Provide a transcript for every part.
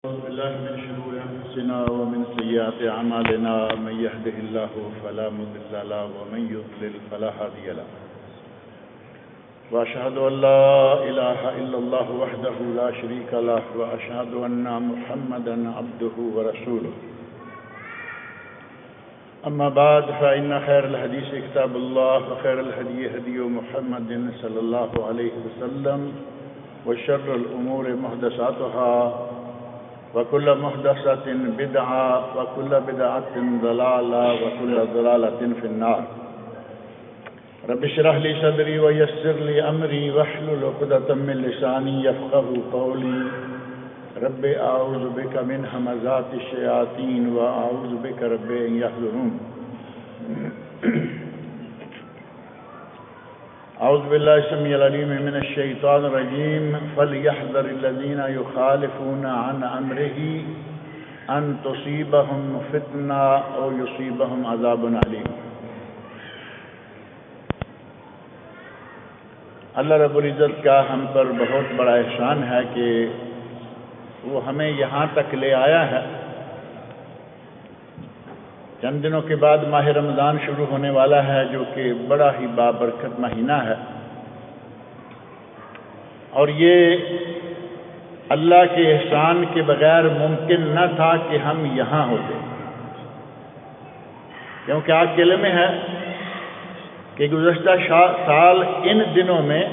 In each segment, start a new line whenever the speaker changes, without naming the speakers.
أعوذ بالله من شرور أنفسنا ومن سيئات أعمالنا من يهده الله فلا مضل له ومن يضلل فلا هادي له وأشهد أن لا إله إلا الله وحده لا شريك له وأشهد أن محمدا عبده ورسوله أما بعد فإن خير الحديث كتاب الله وخير الهدي هدي محمد صلى الله عليه وسلم وشر الأمور محدثاتها وكل محدثة بدعة وكل بدعة ضلالة وكل ضلالة في النار رب اشرح لي صدري ويسر لي أمري واحلل عقدة من لساني يفقهوا قولي رب أعوذ بك من همزات الشياطين وأعوذ بك رب أن يحضرون أعوذ بالله السميع العليم من الشيطان الرجيم فليحذر الذين يخالفون عن أمره أن تصيبهم فتنة أو يصيبهم عذاب أليم۔ اللہ رب العزت کا ہم پر بہت بڑا احسان ہے کہ وہ ہمیں یہاں تک لے آیا ہے۔ چند دنوں کے بعد ماہ رمضان شروع ہونے والا ہے، جو کہ بڑا ہی بابرکت مہینہ ہے، اور یہ اللہ کے احسان کے بغیر ممکن نہ تھا کہ ہم یہاں ہوتے، کیونکہ آج کے علم میں ہے کہ گزشتہ سال ان دنوں میں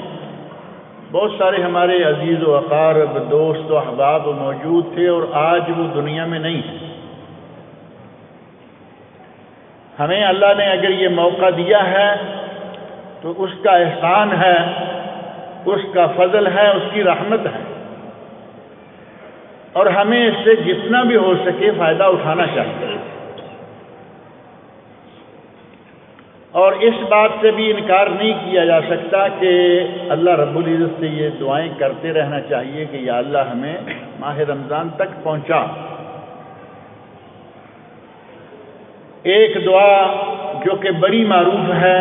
بہت سارے ہمارے عزیز و اقارب، دوست و احباب موجود تھے اور آج وہ دنیا میں نہیں ہیں۔ ہمیں اللہ نے اگر یہ موقع دیا ہے تو اس کا احسان ہے، اس کا فضل ہے، اس کی رحمت ہے، اور ہمیں اس سے جتنا بھی ہو سکے فائدہ اٹھانا چاہیے، اور اس بات سے بھی انکار نہیں کیا جا سکتا کہ اللہ رب العزت سے یہ دعائیں کرتے رہنا چاہیے کہ یا اللہ ہمیں ماہ رمضان تک پہنچا۔ ایک دعا جو کہ بڑی معروف ہے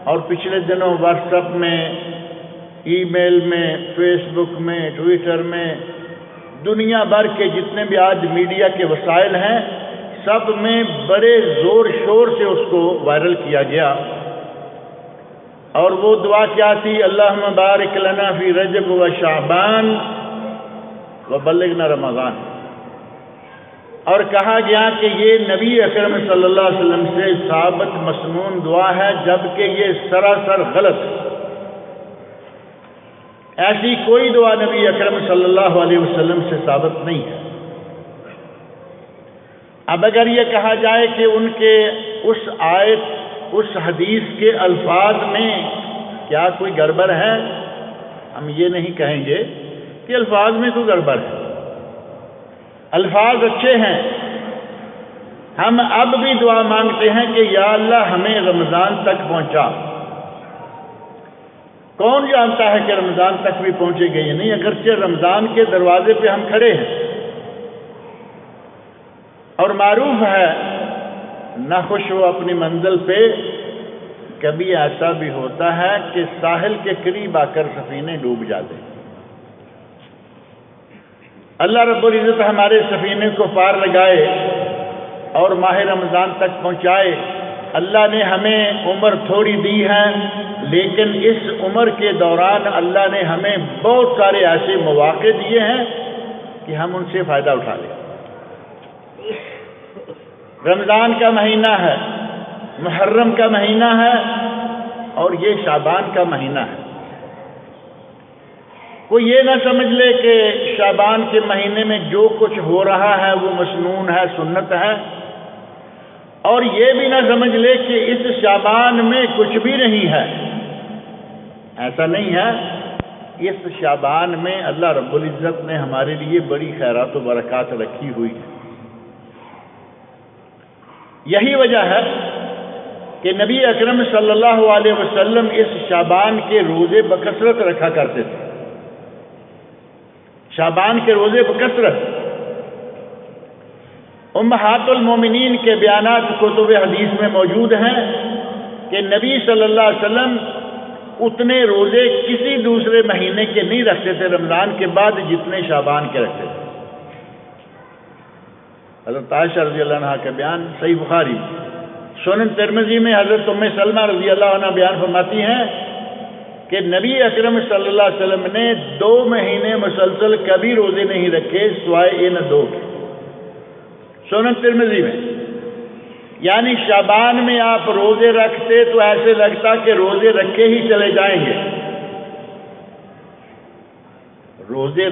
اور پچھلے دنوں واٹس ایپ میں، ای میل میں، فیس بک میں، ٹویٹر میں، دنیا بھر کے جتنے بھی آج میڈیا کے وسائل ہیں سب میں بڑے زور شور سے اس کو وائرل کیا گیا، اور وہ دعا کیا تھی؟ اللہم بارک لنا فی رجب و شعبان وبلغنا رمضان۔ اور کہا گیا کہ یہ نبی اکرم صلی اللہ علیہ وسلم سے ثابت مسنون دعا ہے، جبکہ یہ سراسر غلط ہے۔ ایسی کوئی دعا نبی اکرم صلی اللہ علیہ وسلم سے ثابت نہیں ہے۔ اب اگر یہ کہا جائے کہ ان کے اس آیت، اس حدیث کے الفاظ میں کیا کوئی گڑبڑ ہے، ہم یہ نہیں کہیں گے کہ الفاظ میں کوئی گڑبڑ ہے، الفاظ اچھے ہیں۔ ہم اب بھی دعا مانگتے ہیں کہ یا اللہ ہمیں رمضان تک پہنچا۔ کون جانتا ہے کہ رمضان تک بھی پہنچے گے یا نہیں، اگرچہ رمضان کے دروازے پہ ہم کھڑے ہیں، اور معروف ہے نہ خوش ہو اپنی منزل پہ، کبھی ایسا بھی ہوتا ہے کہ ساحل کے قریب آ کر سفینے ڈوب جاتے ہیں۔ اللہ رب العزت ہمارے سفینے کو پار لگائے اور ماہ رمضان تک پہنچائے۔ اللہ نے ہمیں عمر تھوڑی دی ہے، لیکن اس عمر کے دوران اللہ نے ہمیں بہت سارے ایسے مواقع دیے ہیں کہ ہم ان سے فائدہ اٹھا لیں۔ رمضان کا مہینہ ہے، محرم کا مہینہ ہے، اور یہ شعبان کا مہینہ ہے۔ کوئی یہ نہ سمجھ لے کہ شعبان کے مہینے میں جو کچھ ہو رہا ہے وہ مسنون ہے، سنت ہے، اور یہ بھی نہ سمجھ لے کہ اس شعبان میں کچھ بھی نہیں ہے۔ ایسا نہیں ہے۔ اس شعبان میں اللہ رب العزت نے ہمارے لیے بڑی خیرات و برکات رکھی ہوئی ہے۔ یہی وجہ ہے کہ نبی اکرم صلی اللہ علیہ وسلم اس شعبان کے روزے بکثرت رکھا کرتے تھے۔ شعبان کے روزے بکثرت۔ امہات المومنین کے بیانات کتب حدیث میں موجود ہیں کہ نبی صلی اللہ علیہ وسلم اتنے روزے کسی دوسرے مہینے کے نہیں رکھتے تھے رمضان کے بعد جتنے شعبان کے رکھتے تھے۔ حضرت عائشہ رضی اللہ عنہ کا بیان صحیح بخاری، سنن ترمذی میں حضرت ام سلمہ رضی اللہ عنہ بیان فرماتی ہیں کہ نبی اکرم صلی اللہ علیہ وسلم نے 2 مہینے مسلسل کبھی روزے نہیں رکھے سوائے ان 2 کے، سنن ترمذی میں۔ یعنی شعبان میں آپ روزے رکھتے تو ایسے لگتا کہ روزے رکھے ہی چلے جائیں گے، روزے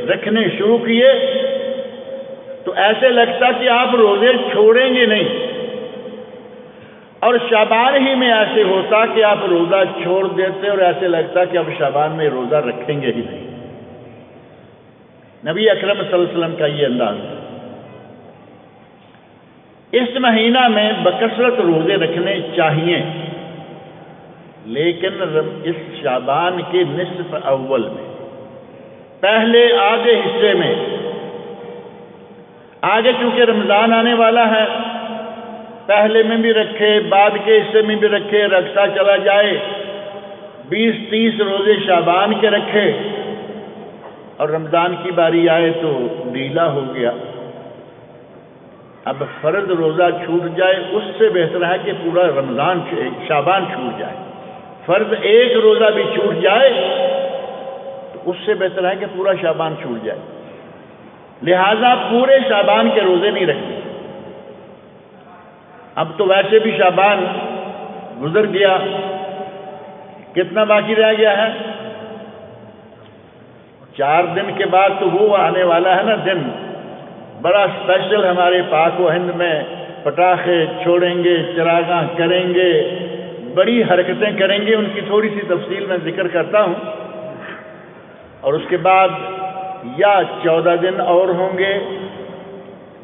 رکھنے شروع کیے تو ایسے لگتا کہ آپ روزے چھوڑیں گے نہیں، اور شعبان ہی میں ایسے ہوتا کہ آپ روزہ چھوڑ دیتے اور ایسے لگتا کہ اب شعبان میں روزہ رکھیں گے ہی نہیں۔ نبی اکرم صلی اللہ علیہ وسلم کا یہ انداز ہے۔ اس مہینہ میں بکثرت روزے رکھنے چاہیے، لیکن اس شعبان کے نصف اول میں، پہلے آدھے حصے میں، آگے چونکہ رمضان آنے والا ہے، پہلے میں بھی رکھے بعد کے حصے میں بھی رکھے، رکھتا چلا جائے، 20-30 روزے شعبان کے رکھے اور رمضان کی باری آئے تو ڈھیلا ہو گیا، اب فرض روزہ چھوٹ جائے اس سے بہتر ہے کہ پورا شعبان چھوٹ جائے۔ فرض ایک روزہ بھی چھوٹ جائے تو اس سے بہتر ہے کہ پورا شعبان چھوٹ جائے، لہذا پورے شعبان کے روزے نہیں رکھتے۔ اب تو ویسے بھی شعبان گزر گیا، کتنا باقی رہ گیا ہے؟ 4 دن کے بعد تو وہ آنے والا ہے نا دن، بڑا اسپیشل ہمارے پاک و ہند میں، پٹاخے چھوڑیں گے، چراغاں کریں گے، بڑی حرکتیں کریں گے، ان کی تھوڑی سی تفصیل میں ذکر کرتا ہوں۔ اور اس کے بعد یا 14 دن اور ہوں گے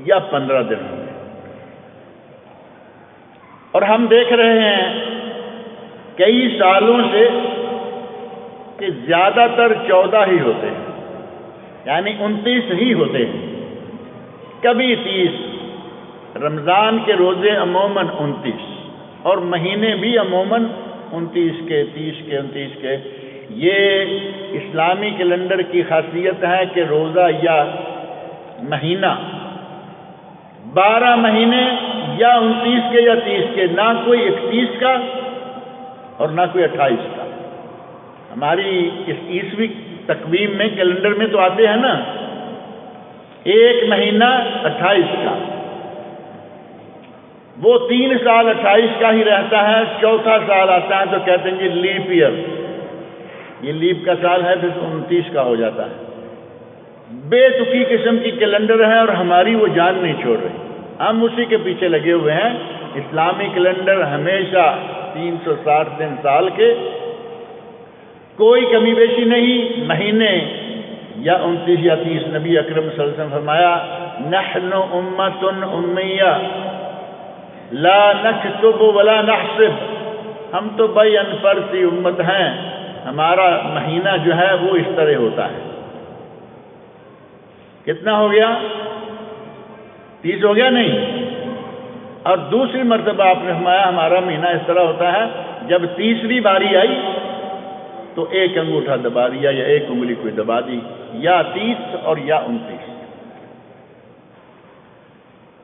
یا 15 دن ہوں گے، اور ہم دیکھ رہے ہیں کئی سالوں سے کہ زیادہ تر 14 ہی ہوتے ہیں، یعنی 29 ہی ہوتے ہیں، کبھی 30۔ رمضان کے روزے عموماً 29 اور مہینے بھی عموماً 29 کے، 30 کے، 29 کے۔ یہ اسلامی کیلنڈر کی خاصیت ہے کہ روزہ یا مہینہ 12 مہینے یا 29 کے یا 30 کے، نہ کوئی 31 کا اور نہ کوئی 28 کا۔ ہماری اس عیسوی تقویم میں کیلنڈر میں تو آتے ہیں نا، ایک مہینہ 28 کا، وہ 3 سال 28 کا ہی رہتا ہے، 4تھا سال آتا ہے تو کہتے ہیں جی لیپ ایئر، یہ لیپ کا سال ہے، پھر 29 کا ہو جاتا ہے۔ بے تکی قسم کی کیلنڈر ہے اور ہماری وہ جان نہیں چھوڑ رہی، ہم اسی کے پیچھے لگے ہوئے ہیں۔ اسلامی کیلنڈر ہمیشہ 360 دن سال کے، کوئی کمی بیشی نہیں، مہینے یا 29 یا 30۔ نبی اکرم صلی اللہ علیہ وسلم فرمایا نحن امت امیہ لا نکتب ولا نحسب، ہم تو بھائی ان پڑھ سی امت ہیں، ہمارا مہینہ جو ہے وہ اس طرح ہوتا ہے۔ کتنا ہو گیا؟ 30 ہو گیا نہیں؟ اور دوسری مرتبہ آپ نے فرمایا ہمارا مہینہ اس طرح ہوتا ہے، جب تیسری باری آئی تو ایک انگوٹھا دبا دیا یا ایک انگلی کوئی دبا دی، یا 30 اور یا 29۔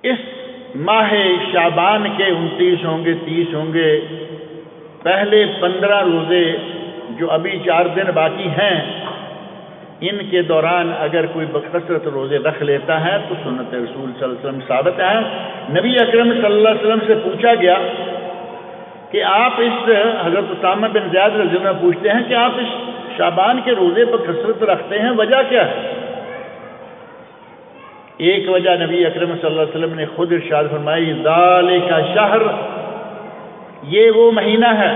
اس ماہ شعبان کے 29 ہوں گے، 30 ہوں گے، پہلے 15 روزے جو ابھی 4 دن باقی ہیں، ان کے دوران اگر کوئی بکثرت روزے رکھ لیتا ہے تو سنت رسول صلی اللہ علیہ وسلم ثابت ہے۔ نبی اکرم صلی اللہ علیہ وسلم سے پوچھا گیا کہ آپ اس، حضرت اسامہ بن زید رضی اللہ عنہ پوچھتے ہیں کہ آپ اس شعبان کے روزے پر کثرت رکھتے ہیں، وجہ کیا ہے؟ ایک وجہ نبی اکرم صلی اللہ علیہ وسلم نے خود ارشاد فرمائی ذالک شہر، یہ وہ مہینہ ہے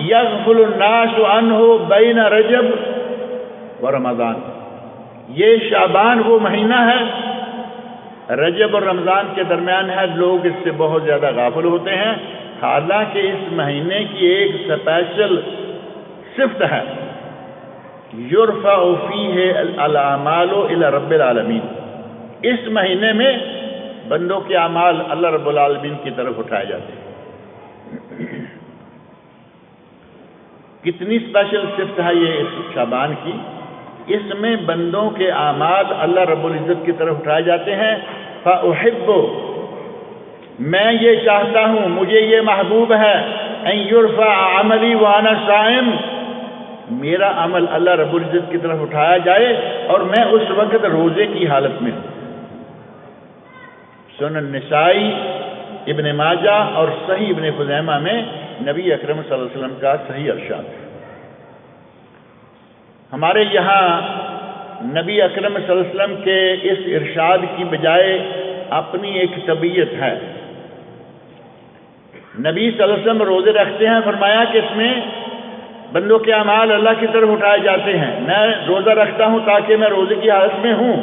یغفل الناس عنہ بین رجب و رمضان، یہ شعبان وہ مہینہ ہے رجب اور رمضان کے درمیان ہے، لوگ اس سے بہت زیادہ غافل ہوتے ہیں، حالانکہ اس مہینے کی ایک اسپیشل صفت ہے یرفع فیہ الاعمال الی رب العالمین، اس مہینے میں بندوں کے اعمال اللہ رب العالمین کی طرف اٹھائے جاتے ہیں۔ کتنی اسپیشل صفت ہے یہ اس شعبان کی، اس میں بندوں کے اعمال اللہ رب العزت کی طرف اٹھائے جاتے ہیں، فأحب، میں یہ چاہتا ہوں، مجھے یہ محبوب ہے، ان یرفع عملی وانا صائم، میرا عمل اللہ رب العزت کی طرف اٹھایا جائے اور میں اس وقت روزے کی حالت میں ہوں۔ سنن نسائی، ابن ماجہ اور صحیح ابن خزیمہ میں نبی اکرم صلی اللہ علیہ وسلم کا صحیح ارشاد ہے۔ ہمارے یہاں نبی اکرم صلی اللہ علیہ وسلم کے اس ارشاد کی بجائے اپنی ایک طبیعت ہے۔ نبی صلی اللہ علیہ وسلم روزے رکھتے ہیں، فرمایا کہ اس میں بندوں کے اعمال اللہ کی طرف اٹھائے جاتے ہیں، میں روزہ رکھتا ہوں تاکہ میں روزے کی حالت میں ہوں۔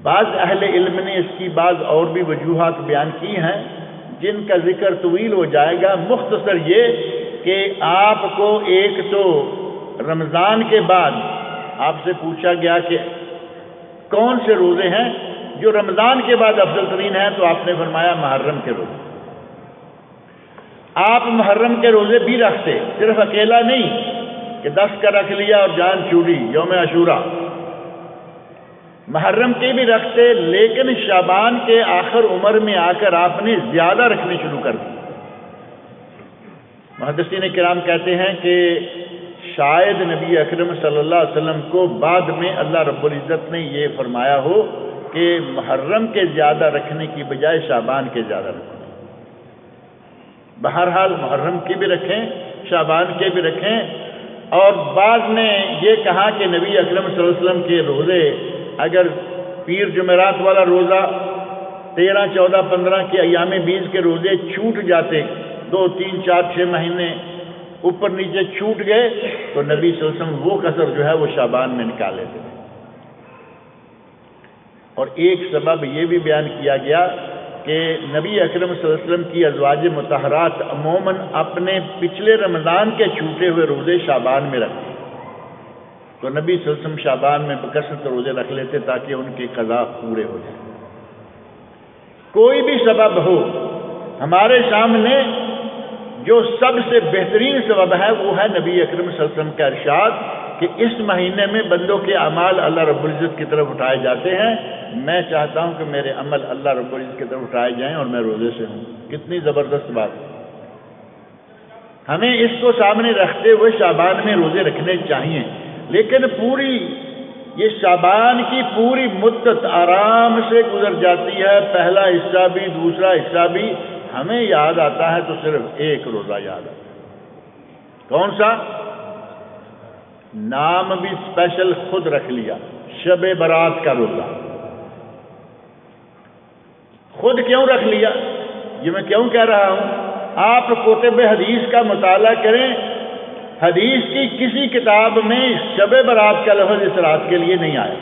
بعض اہل علم نے اس کی بعض اور بھی وجوہات بیان کی ہیں جن کا ذکر طویل ہو جائے گا۔ مختصر یہ کہ آپ کو ایک تو رمضان کے بعد آپ سے پوچھا گیا کہ کون سے روزے ہیں جو رمضان کے بعد افضل ترین ہیں، تو آپ نے فرمایا محرم کے روزے۔ آپ محرم کے روزے بھی رکھتے، صرف اکیلا نہیں کہ 10 کا رکھ لیا اور جان چھوڑی یوم عاشورہ، محرم کے بھی رکھتے، لیکن شعبان کے آخر عمر میں آ کر آپ نے زیادہ رکھنے شروع کر دی۔ محدثین کرام کہتے ہیں کہ شاید نبی اکرم صلی اللہ علیہ وسلم کو بعد میں اللہ رب العزت نے یہ فرمایا ہو کہ محرم کے زیادہ رکھنے کی بجائے شعبان کے زیادہ رکھیں۔ بہرحال محرم کے بھی رکھیں، شعبان کے بھی رکھیں۔ اور بعض نے یہ کہا کہ نبی اکرم صلی اللہ علیہ وسلم کے روزے اگر پیر جمعرات والا روزہ 13، 14، 15 کے ایام بیس کے روزے چھوٹ جاتے، 2، 3، 4، 6 مہینے اوپر نیچے چھوٹ گئے، تو نبی صلی اللہ علیہ وسلم وہ قصر جو ہے وہ شعبان میں نکال لیتے تھے۔ اور ایک سبب یہ بھی بیان کیا گیا کہ نبی اکرم صلی اللہ علیہ وسلم کی ازواج مطہرات عموماً اپنے پچھلے رمضان کے چھوٹے ہوئے روزے شعبان میں رکھتے، تو نبی صلی اللہ علیہ وسلم شعبان میں بکثرت روزے رکھ لیتے تاکہ ان کے قضا پورے ہو جائیں۔ کوئی بھی سبب ہو، ہمارے سامنے جو سب سے بہترین سبب ہے وہ ہے نبی اکرم صلی اللہ علیہ وسلم کا ارشاد کہ اس مہینے میں بندوں کے اعمال اللہ رب العزت کی طرف اٹھائے جاتے ہیں، میں چاہتا ہوں کہ میرے عمل اللہ رب العزت کی طرف اٹھائے جائیں اور میں روزے سے ہوں۔ کتنی زبردست بات ہے۔ ہمیں اس کو سامنے رکھتے ہوئے شعبان میں روزے رکھنے چاہیے، لیکن پوری یہ شعبان کی پوری مدت آرام سے گزر جاتی ہے، پہلا حصہ بھی دوسرا حصہ بھی، ہمیں یاد آتا ہے تو صرف ایک روزہ یاد آتا ہے۔ کون سا؟ نام بھی اسپیشل خود رکھ لیا، شب برات کا روزہ۔ خود کیوں رکھ لیا؟ یہ میں کیوں کہہ رہا ہوں؟ آپ کتب حدیث کا مطالعہ کریں، حدیث کی کسی کتاب میں شب برات کا لفظ اس رات کے لیے نہیں آیا،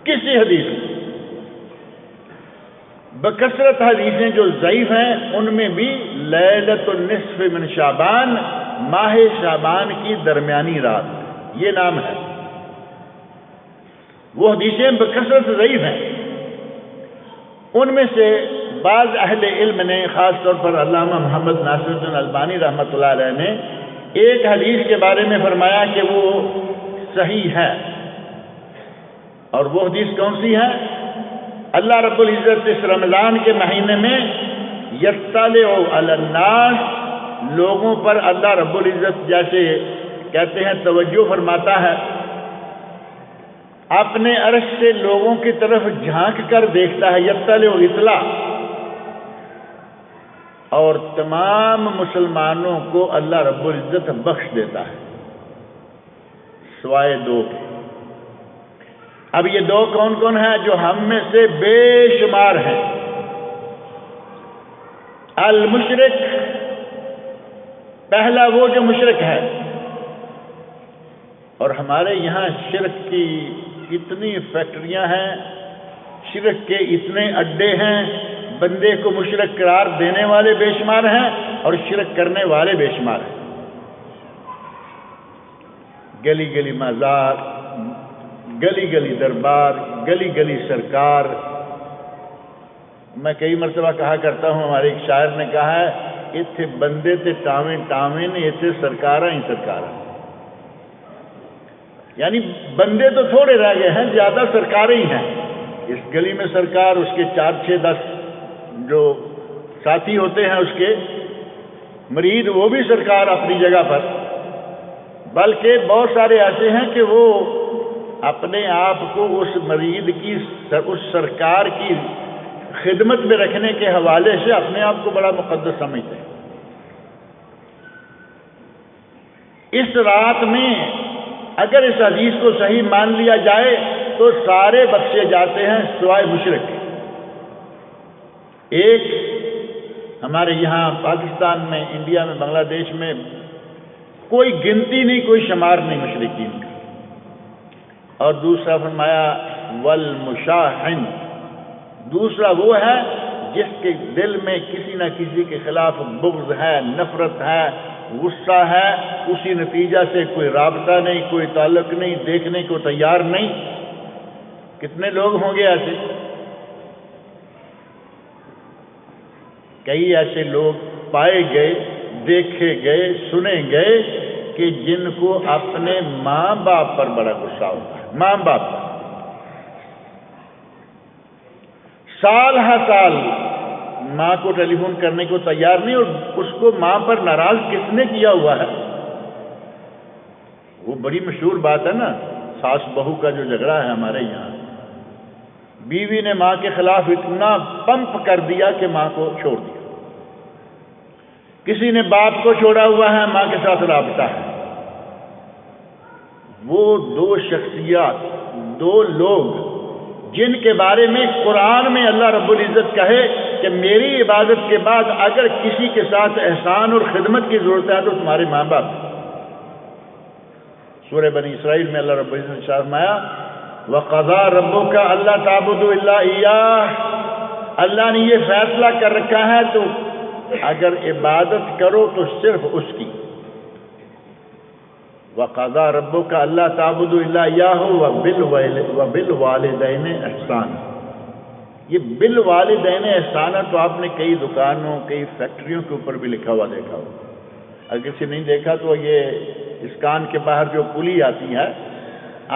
کسی حدیث میں۔ بکثرت حدیثیں جو ضعیف ہیں ان میں بھی لیلۃ النصف من شعبان، ماہ شعبان کی درمیانی رات، یہ نام ہے۔ وہ حدیثیں بکثرت ضعیف ہیں۔ ان میں سے بعض اہل علم نے، خاص طور پر علامہ محمد ناصر الدین البانی رحمۃ اللہ علیہ نے ایک حدیث کے بارے میں فرمایا کہ وہ صحیح ہے، اور وہ حدیث کون سی ہے؟ اللہ رب العزت اس رمضان کے مہینے میں یطلع علی الناس، لوگوں پر اللہ رب العزت جیسے کہتے ہیں توجہ فرماتا ہے، اپنے عرش سے لوگوں کی طرف جھانک کر دیکھتا ہے، یطلع اطلاع، اور تمام مسلمانوں کو اللہ رب العزت بخش دیتا ہے سوائے 2 کے۔ اب یہ 2 کون کون ہیں؟ جو ہم میں سے بے شمار ہیں۔ المشرک، پہلا وہ جو مشرک ہے، اور ہمارے یہاں شرک کی اتنی فیکٹریاں ہیں، شرک کے اتنے اڈے ہیں، بندے کو مشرک قرار دینے والے بے شمار ہیں اور شرک کرنے والے بے شمار ہیں۔ گلی گلی مزار، گلی گلی دربار، گلی گلی سرکار۔ میں کئی مرتبہ کہا کرتا ہوں، ہمارے ایک شاعر نے کہا ہے، اتھے بندے تے ٹاویں ٹاویں نے، اتھے سرکاراں ہی سرکاراں۔ یعنی بندے تو تھوڑے رہ گئے ہیں، زیادہ سرکاریں ہی ہیں۔ اس گلی میں سرکار، اس کے 4-6-10 جو ساتھی ہوتے ہیں اس کے مرید، وہ بھی سرکار اپنی جگہ پر، بلکہ بہت سارے ایسے ہیں کہ وہ اپنے آپ کو اس مرید کی، اس سرکار کی خدمت میں رکھنے کے حوالے سے اپنے آپ کو بڑا مقدس سمجھتے ہیں۔ اس رات میں اگر اس حدیث کو صحیح مان لیا جائے تو سارے بخشے جاتے ہیں سوائے مشرک۔ ایک ہمارے یہاں پاکستان میں، انڈیا میں، بنگلہ دیش میں کوئی گنتی نہیں، کوئی شمار نہیں مشرکین کا۔ اور دوسرا فرمایا والمشاحن، دوسرا وہ ہے جس کے دل میں کسی نہ کسی کے خلاف بغض ہے، نفرت ہے، غصہ ہے، اسی نتیجہ سے کوئی رابطہ نہیں، کوئی تعلق نہیں، دیکھنے کو تیار نہیں۔ کتنے لوگ ہوں گے ایسے؟ کئی ایسے لوگ پائے گئے، دیکھے گئے، سنے گئے کہ جن کو اپنے ماں باپ پر بڑا غصہ ہوتا ہے، ماں باپ پر۔ سال ہر سال ماں کو ٹیلی فون کرنے کو تیار نہیں، اور اس کو ماں پر ناراض کس نے کیا ہوا ہے؟ وہ بڑی مشہور بات ہے نا، ساس بہو کا جو جھگڑا ہے ہمارے یہاں، بیوی نے ماں کے خلاف اتنا پمپ کر دیا کہ ماں کو چھوڑ دیا۔ کسی نے باپ کو چھوڑا ہوا ہے، ماں کے ساتھ رابطہ ہے۔ وہ دو شخصیات، دو لوگ جن کے بارے میں قرآن میں اللہ رب العزت کہے کہ میری عبادت کے بعد اگر کسی کے ساتھ احسان اور خدمت کی ضرورت ہے تو تمہارے ماں باپ۔ سورہ بنی اسرائیل میں اللہ رب العزت نے فرمایا وَقَضَىٰ رَبُّكَ أَلَّا تَعْبُدُوا إِلَّا إِيَّاهُ، اللہ نے یہ فیصلہ کر رکھا ہے تو اگر عبادت کرو تو صرف اس کی۔ وَقَضَىٰ رَبُّكَ أَلَّا تَعْبُدُوا إِلَّا إِيَّاهُ وَبِالْوَالِدَيْنِ إِحْسَانًا۔ یہ بالوالدین احسانہ تو آپ نے کئی دکانوں، کئی فیکٹریوں کے اوپر بھی لکھا ہوا دیکھا ہو۔ اگر کسی نہیں دیکھا تو یہ اسکان کے باہر جو پلی آتی ہے،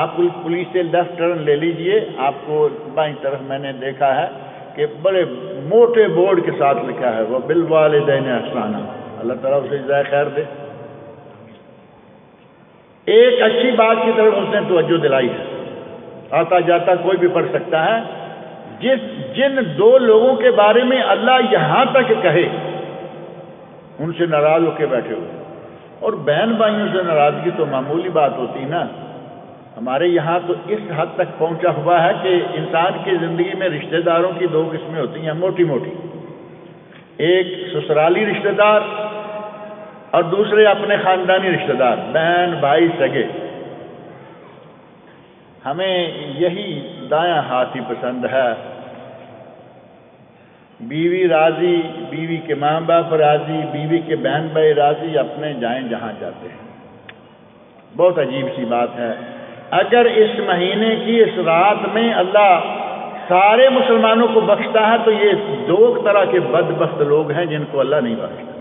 آپ پلی سے لیفٹ ٹرن لے لیجئے، آپ کو بائیں طرف میں نے دیکھا ہے کہ بڑے موٹے بورڈ کے ساتھ لکھا ہے وہ بالوالدین احسانہ۔ اللہ تعالیٰ اسے جزائے خیر دے۔ ایک اچھی بات کی طرف اس نے توجہ دلائی ہے، آتا جاتا کوئی بھی پڑھ سکتا ہے، جن دو لوگوں کے بارے میں اللہ یہاں تک کہے ان سے ناراض ہو کے بیٹھے ہوئے، اور بہن بھائیوں سے ناراضگی تو معمولی بات ہوتی نا۔ ہمارے یہاں تو اس حد تک پہنچا ہوا ہے کہ انسان کی زندگی میں رشتہ داروں کی دو قسمیں ہوتی ہیں موٹی موٹی، ایک سسرالی رشتہ دار اور دوسرے اپنے خاندانی رشتہ دار، بہن بھائی سگے۔ ہمیں یہی دایاں ہاتھ ہی پسند ہے، بیوی راضی، بیوی کے ماں باپ راضی، بیوی کے بہن بھائی راضی، اپنے جائیں جہاں جاتے ہیں۔ بہت عجیب سی بات ہے۔ اگر اس مہینے کی اس رات میں اللہ سارے مسلمانوں کو بخشتا ہے تو یہ دو طرح کے بدبخت لوگ ہیں جن کو اللہ نہیں بخشتا۔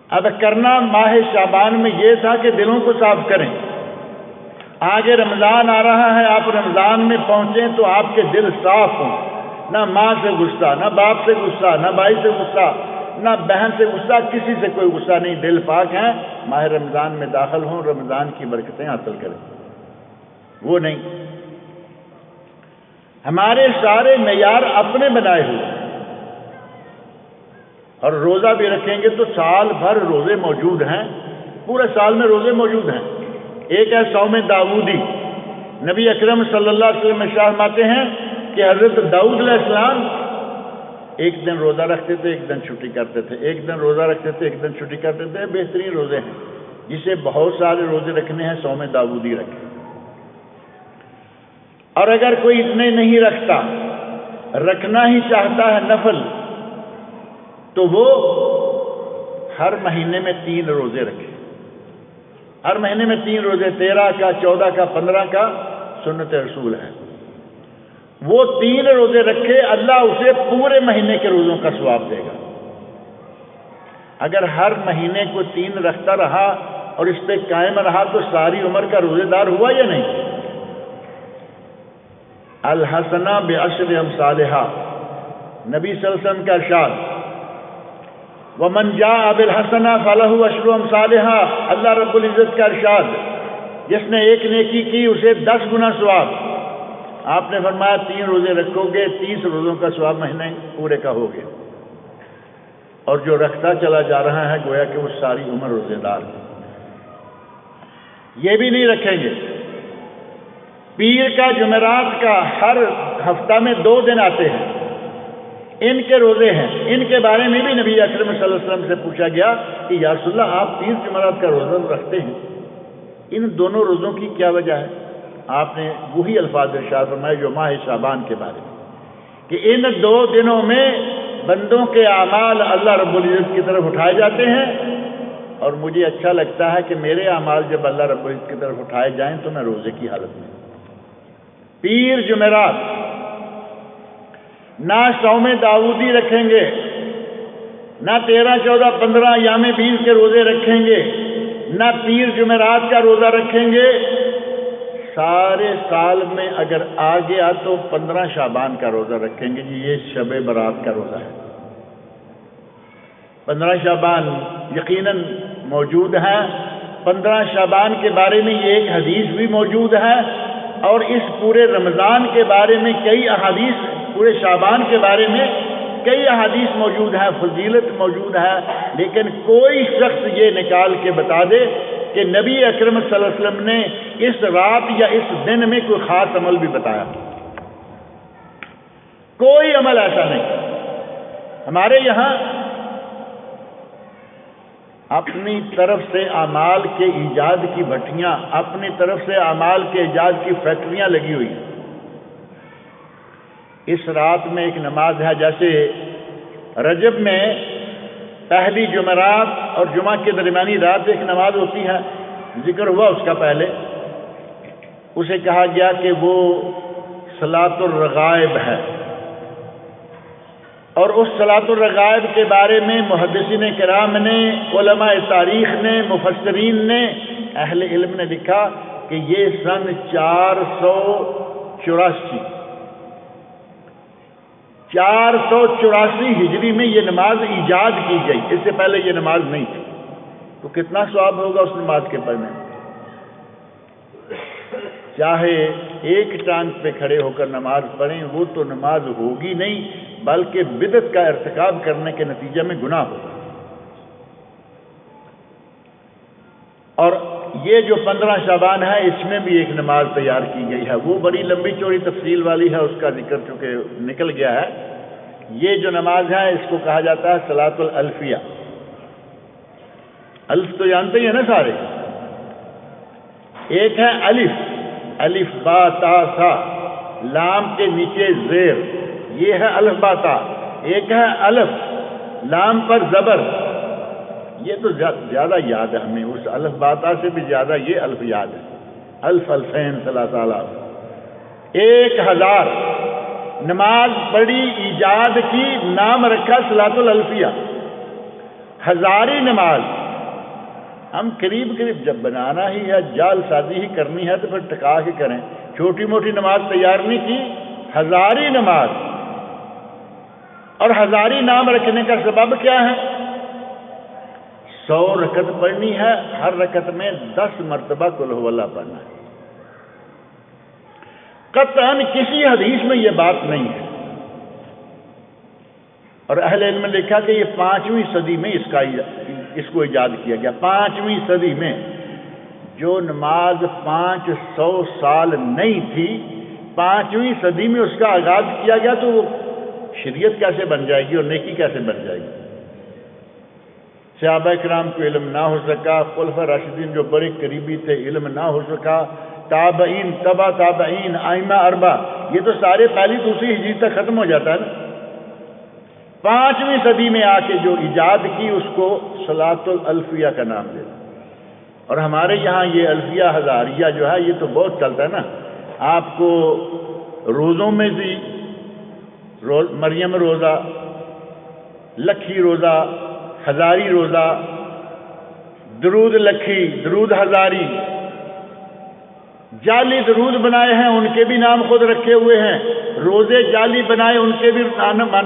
اب کرنا ماہ شعبان میں یہ تھا کہ دلوں کو صاف کریں۔ آگے رمضان آ رہا ہے، آپ رمضان میں پہنچیں تو آپ کے دل صاف ہوں، نہ ماں سے غصہ، نہ باپ سے غصہ، نہ بھائی سے غصہ، نہ بہن سے غصہ، کسی سے کوئی غصہ نہیں، دل پاک ہیں، ماہ رمضان میں داخل ہوں، رمضان کی برکتیں حاصل کریں۔ وہ نہیں، ہمارے سارے معیار اپنے بنائے ہوئے ہیں، اور روزہ بھی رکھیں گے تو سال بھر روزے موجود ہیں، پورے سال میں روزے موجود ہیں۔ ایک ہے صوم داؤدی، نبی اکرم صلی اللہ علیہ وسلم ارشاد فرماتے ہیں کہ حضرت داؤد علیہ السلام ایک دن روزہ رکھتے تھے، ایک دن چھٹی کرتے تھے، ایک دن روزہ رکھتے تھے، ایک دن چھٹی کرتے تھے۔ بہترین روزے ہیں، جسے بہت سارے روزے رکھنے ہیں صوم داؤدی رکھے۔ اور اگر کوئی اتنے نہیں رکھتا، رکھنا ہی چاہتا ہے نفل، تو وہ ہر مہینے میں 3 روزے رکھے۔ ہر مہینے میں 3 روزے، 13 کا، 14 کا، 15 کا سنت رسول ہے۔ وہ 3 روزے رکھے، اللہ اسے پورے مہینے کے روزوں کا ثواب دے گا۔ اگر ہر مہینے کو 3 رکھتا رہا اور اس پہ قائم رہا تو ساری عمر کا روزے دار ہوا یا نہیں؟ الحسنہ بعشر امثالہا، نبی صلی اللہ علیہ وسلم کا ارشاد، ومن جاء بالحسنہ فلہ عشر امثالہا، اللہ رب العزت کا ارشاد، جس نے ایک نیکی کی اسے 10 گنا ثواب۔ آپ نے فرمایا 3 روزے رکھو گے 30 روزوں کا ثواب مہینے پورے کا ہو گیا، اور جو رکھتا چلا جا رہا ہے گویا کہ وہ ساری عمر روزے دار ہے۔ یہ بھی نہیں رکھیں گے، پیر کا جمعرات کا ہر ہفتہ میں 2 دن آتے ہیں، ان کے روزے ہیں، ان کے بارے میں بھی نبی اکرم صلی اللہ علیہ وسلم سے پوچھا گیا کہ یا رسول اللہ آپ پیر جمعرات کا روزہ رکھتے ہیں، ان دونوں روزوں کی کیا وجہ ہے؟ آپ نے وہی الفاظ ارشاد فرمائے جو ماہ شعبان کے بارے میں، کہ ان 2 دنوں میں بندوں کے اعمال اللہ رب العزت کی طرف اٹھائے جاتے ہیں، اور مجھے اچھا لگتا ہے کہ میرے اعمال جب اللہ رب العزت کی طرف اٹھائے جائیں تو میں روزے کی حالت میں۔ پیر جمعرات نہ صوم داؤدی رکھیں گے، نہ 13، 14، 15 ایام بیس کے روزے رکھیں گے، نہ پیر جمعرات کا روزہ رکھیں گے۔ سارے سال میں اگر آ گیا تو 15 شعبان کا روزہ رکھیں گے، جی یہ شب برات کا روزہ ہے۔ 15 شعبان یقیناً موجود ہے، 15 شعبان کے بارے میں یہ ایک حدیث بھی موجود ہے، اور اس پورے رمضان کے بارے میں کئی احادیث، پورے شعبان کے بارے میں کئی احادیث موجود ہیں، فضیلت موجود ہے، لیکن کوئی شخص یہ نکال کے بتا دے کہ نبی اکرم صلی اللہ علیہ وسلم نے اس رات یا اس دن میں کوئی خاص عمل بھی بتایا، کوئی عمل ایسا نہیں۔ ہمارے یہاں اپنی طرف سے اعمال کے ایجاد کی بھٹیاں، اپنی طرف سے اعمال کے ایجاد کی فیکٹریاں لگی ہوئی ہیں۔ اس رات میں ایک نماز ہے، جیسے رجب میں پہلی جمعرات اور جمعہ کے درمیانی رات ایک نماز ہوتی ہے، ذکر ہوا اس کا پہلے، اسے کہا گیا کہ وہ صلاۃ الرغائب ہے، اور اس صلاۃ الرغائب کے بارے میں محدثین کرام نے، علماء تاریخ نے، مفسرین نے، اہل علم نے لکھا کہ یہ سن 484 ہجری میں یہ نماز ایجاد کی گئی، اس سے پہلے یہ نماز نہیں تھی۔ تو کتنا ثواب ہوگا اس نماز کے پڑھنے میں؟ چاہے ایک ٹانگ پہ کھڑے ہو کر نماز پڑھیں، وہ تو نماز ہوگی نہیں، بلکہ بدعت کا ارتکاب کرنے کے نتیجے میں گناہ ہوگا۔ اور یہ جو 15 شعبان ہے، اس میں بھی ایک نماز تیار کی گئی ہے، وہ بڑی لمبی چوڑی تفصیل والی ہے، اس کا ذکر چونکہ نکل گیا ہے۔ یہ جو نماز ہے اس کو کہا جاتا ہے صلاۃ الالفیہ۔ الف تو جانتے ہی ہیں نا سارے، ایک ہے الف، الف با تا سا، لام کے نیچے زیر، یہ ہے الف با تا۔ ایک ہے الف، لام پر زبر، یہ تو زیادہ یاد ہے ہمیں، اس الف با تا سے بھی زیادہ یہ الف یاد ہے، الف الفین ثلاث آلاف، 1000 نماز پڑھی، ایجاد کی، نام رکھا صلاۃ الالفیہ، ہزاری نماز۔ ہم قریب جب بنانا ہی ہے، جال سازی ہی کرنی ہے تو پھر ٹکا کے کریں، چھوٹی موٹی نماز تیار نہیں کی، ہزاری نماز۔ اور ہزاری نام رکھنے کا سبب کیا ہے؟ 100 رکعت پڑھنی ہے، ہر رکعت میں 10 مرتبہ قل هو اللہ پڑھنا ہے۔ قطعاً کسی حدیث میں یہ بات نہیں ہے، اور اہل علم نے لکھا کہ یہ 5ویں صدی میں اس کو ایجاد کیا گیا۔ 5ویں صدی میں جو نماز 500 سال نہیں تھی، 5ویں صدی میں اس کا آغاز کیا گیا، تو وہ شریعت کیسے بن جائے گی اور نیکی کیسے بن جائے گی؟ صحابہ کرام کو علم نہ ہو سکا، خلفاء راشدین جو بڑے قریبی تھے علم نہ ہو سکا، تابعین، تبع تابعین، ائمہ اربعہ، یہ تو سارے پہلی دوسری ہجری تک ختم ہو جاتا ہے نا۔ 5ویں صدی میں آ کے جو ایجاد کی اس کو صلاۃ الالفیہ کا نام دیتا۔ اور ہمارے یہاں یہ الفیہ ہزاریہ جو ہے یہ تو بہت چلتا ہے نا، آپ کو روزوں میں بھی مریم روزہ، لکھی روزہ، ہزاری روزہ، درود لکھی، درود ہزاری، جعلی درود بنائے ہیں ان کے بھی نام خود رکھے ہوئے ہیں، روزے جعلی بنائے ان کے بھی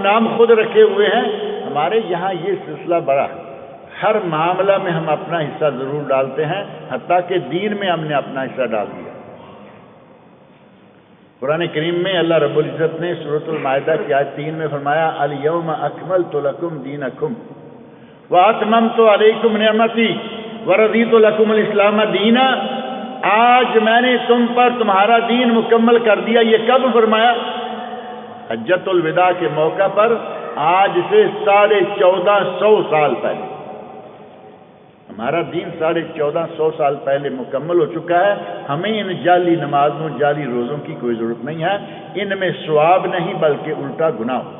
نام خود رکھے ہوئے ہیں۔ ہمارے یہاں یہ سلسلہ بڑا ہے، ہر معاملہ میں ہم اپنا حصہ ضرور ڈالتے ہیں، حتیٰ کہ دین میں ہم نے اپنا حصہ ڈال دیا۔ قرآن کریم میں اللہ رب العزت نے سورۃ المائدہ کی آیت 3 میں فرمایا الیوم اکملت لکم دینکم واتممت علیکم نعمتی ورضیت لکم الاسلام دینا، آج میں نے تم پر تمہارا دین مکمل کر دیا۔ یہ کب فرمایا؟ حجۃ الوداع کے موقع پر، آج سے 1450 سال پہلے۔ ہمارا دین 1450 سال پہلے مکمل ہو چکا ہے۔ ہمیں ان جعلی نمازوں جعلی روزوں کی کوئی ضرورت نہیں ہے، ان میں ثواب نہیں بلکہ الٹا گناہ ہو۔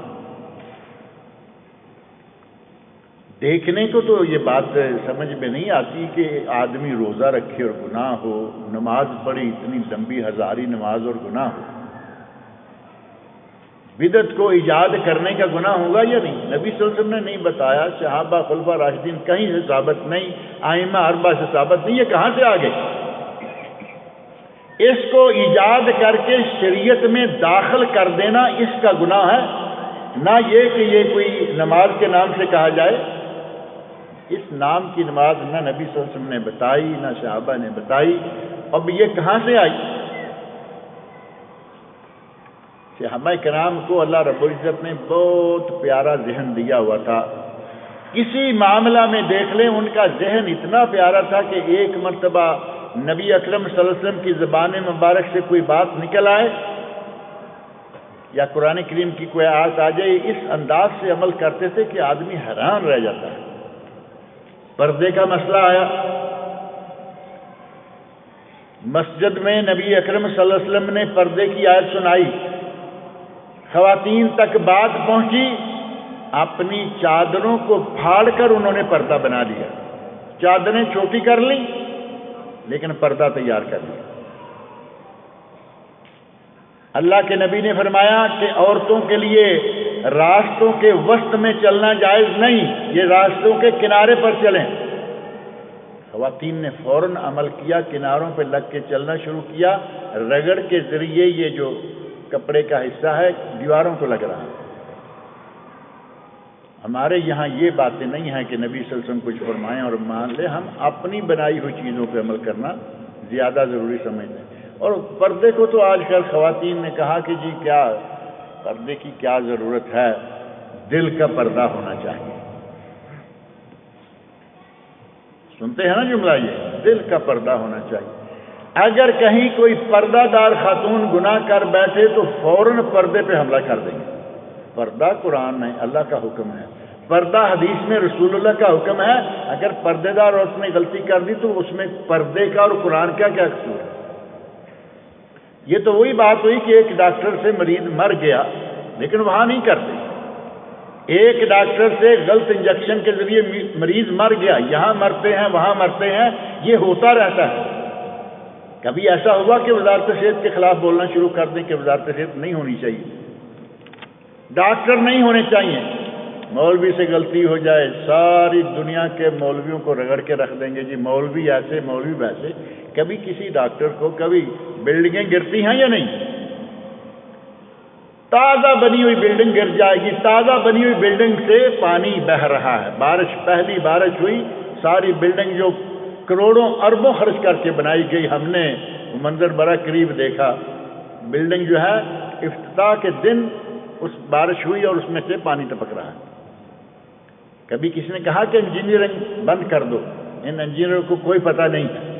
دیکھنے کو تو یہ بات سمجھ میں نہیں آتی کہ آدمی روزہ رکھے اور گناہ ہو، نماز پڑھی اتنی لمبی ہزاری نماز اور گناہ ہو۔ بدعت کو ایجاد کرنے کا گناہ ہوگا یا نہیں؟ نبی صلی اللہ علیہ وسلم نے نہیں بتایا، صحابہ خلفاء راشدین کہیں سے ثابت نہیں، ائمہ اربعہ سے ثابت نہیں، یہ کہاں سے آ گئے؟ اس کو ایجاد کر کے شریعت میں داخل کر دینا اس کا گناہ ہے، نہ یہ کہ یہ کوئی نماز کے نام سے کہا جائے۔ اس نام کی نماز نہ نبی صلی اللہ علیہ وسلم نے بتائی، نہ صحابہ نے بتائی، اب یہ کہاں سے آئی؟ صحابہ کرام کو اللہ رب العزت نے بہت پیارا ذہن دیا ہوا تھا۔ کسی معاملہ میں دیکھ لیں ان کا ذہن اتنا پیارا تھا کہ ایک مرتبہ نبی اکرم صلی اللہ علیہ وسلم کی زبان مبارک سے کوئی بات نکل آئے یا قرآن کریم کی کوئی آیت آ جائے، اس انداز سے عمل کرتے تھے کہ آدمی حیران رہ جاتا ہے۔ پردے کا مسئلہ آیا، مسجد میں نبی اکرم صلی اللہ علیہ وسلم نے پردے کی آیت سنائی، خواتین تک بات پہنچی، اپنی چادروں کو پھاڑ کر انہوں نے پردہ بنا لیا، چادریں چھوٹی کر لیں لیکن پردہ تیار کر لیا۔ اللہ کے نبی نے فرمایا کہ عورتوں کے لیے راستوں کے وسط میں چلنا جائز نہیں، یہ راستوں کے کنارے پر چلیں۔ خواتین نے فوراً عمل کیا، کناروں پہ لگ کے چلنا شروع کیا، رگڑ کے ذریعے یہ جو کپڑے کا حصہ ہے دیواروں کو لگ رہا ہے۔ ہمارے یہاں یہ باتیں نہیں ہیں کہ نبی صلی اللہ علیہ وسلم کچھ فرمائیں اور مان لیں، ہم اپنی بنائی ہوئی چیزوں پہ عمل کرنا زیادہ ضروری سمجھتے ہیں۔ اور پردے کو تو آج کل خواتین نے کہا کہ جی کیا پردے کی کیا ضرورت ہے، دل کا پردہ ہونا چاہیے۔ سنتے ہیں نا جملہ، یہ دل کا پردہ ہونا چاہیے۔ اگر کہیں کوئی پردہ دار خاتون گناہ کر بیٹھے تو فوراً پردے پہ حملہ کر دیں گے۔ پردہ قرآن میں اللہ کا حکم ہے، پردہ حدیث میں رسول اللہ کا حکم ہے۔ اگر پردے دار عورت نے غلطی کر دی تو اس میں پردے کا اور قرآن کا کیا قصور ہے؟ یہ تو وہی بات ہوئی کہ ایک ڈاکٹر سے مریض مر گیا لیکن وہاں نہیں کرتے، ایک ڈاکٹر سے غلط انجیکشن کے ذریعے مریض مر گیا، یہاں مرتے ہیں وہاں مرتے ہیں، یہ ہوتا رہتا ہے۔ کبھی ایسا ہوا کہ وزارت صحت کے خلاف بولنا شروع کر دیں کہ وزارت صحت نہیں ہونی چاہیے، ڈاکٹر نہیں ہونے چاہیے؟ مولوی سے غلطی ہو جائے ساری دنیا کے مولویوں کو رگڑ کے رکھ دیں گے، جی مولوی ایسے مولوی ویسے۔ کبھی کسی ڈاکٹر کو کبھی بلڈنگیں گرتی ہیں یا نہیں؟ تازہ بنی ہوئی بلڈنگ گر جائے گی، تازہ بنی ہوئی بلڈنگ سے پانی بہہ رہا ہے، بارش پہلی بارش ہوئی، ساری بلڈنگ جو کروڑوں اربوں خرچ کر کے بنائی گئی، ہم نے وہ منظر بڑا قریب دیکھا، بلڈنگ جو ہے افتتاح کے دن اس بارش ہوئی اور اس میں سے پانی ٹپک رہا ہے۔ کبھی کسی نے کہا کہ انجینئرنگ بند کر دو، ان انجینئروں کو کوئی پتہ نہیں ہے۔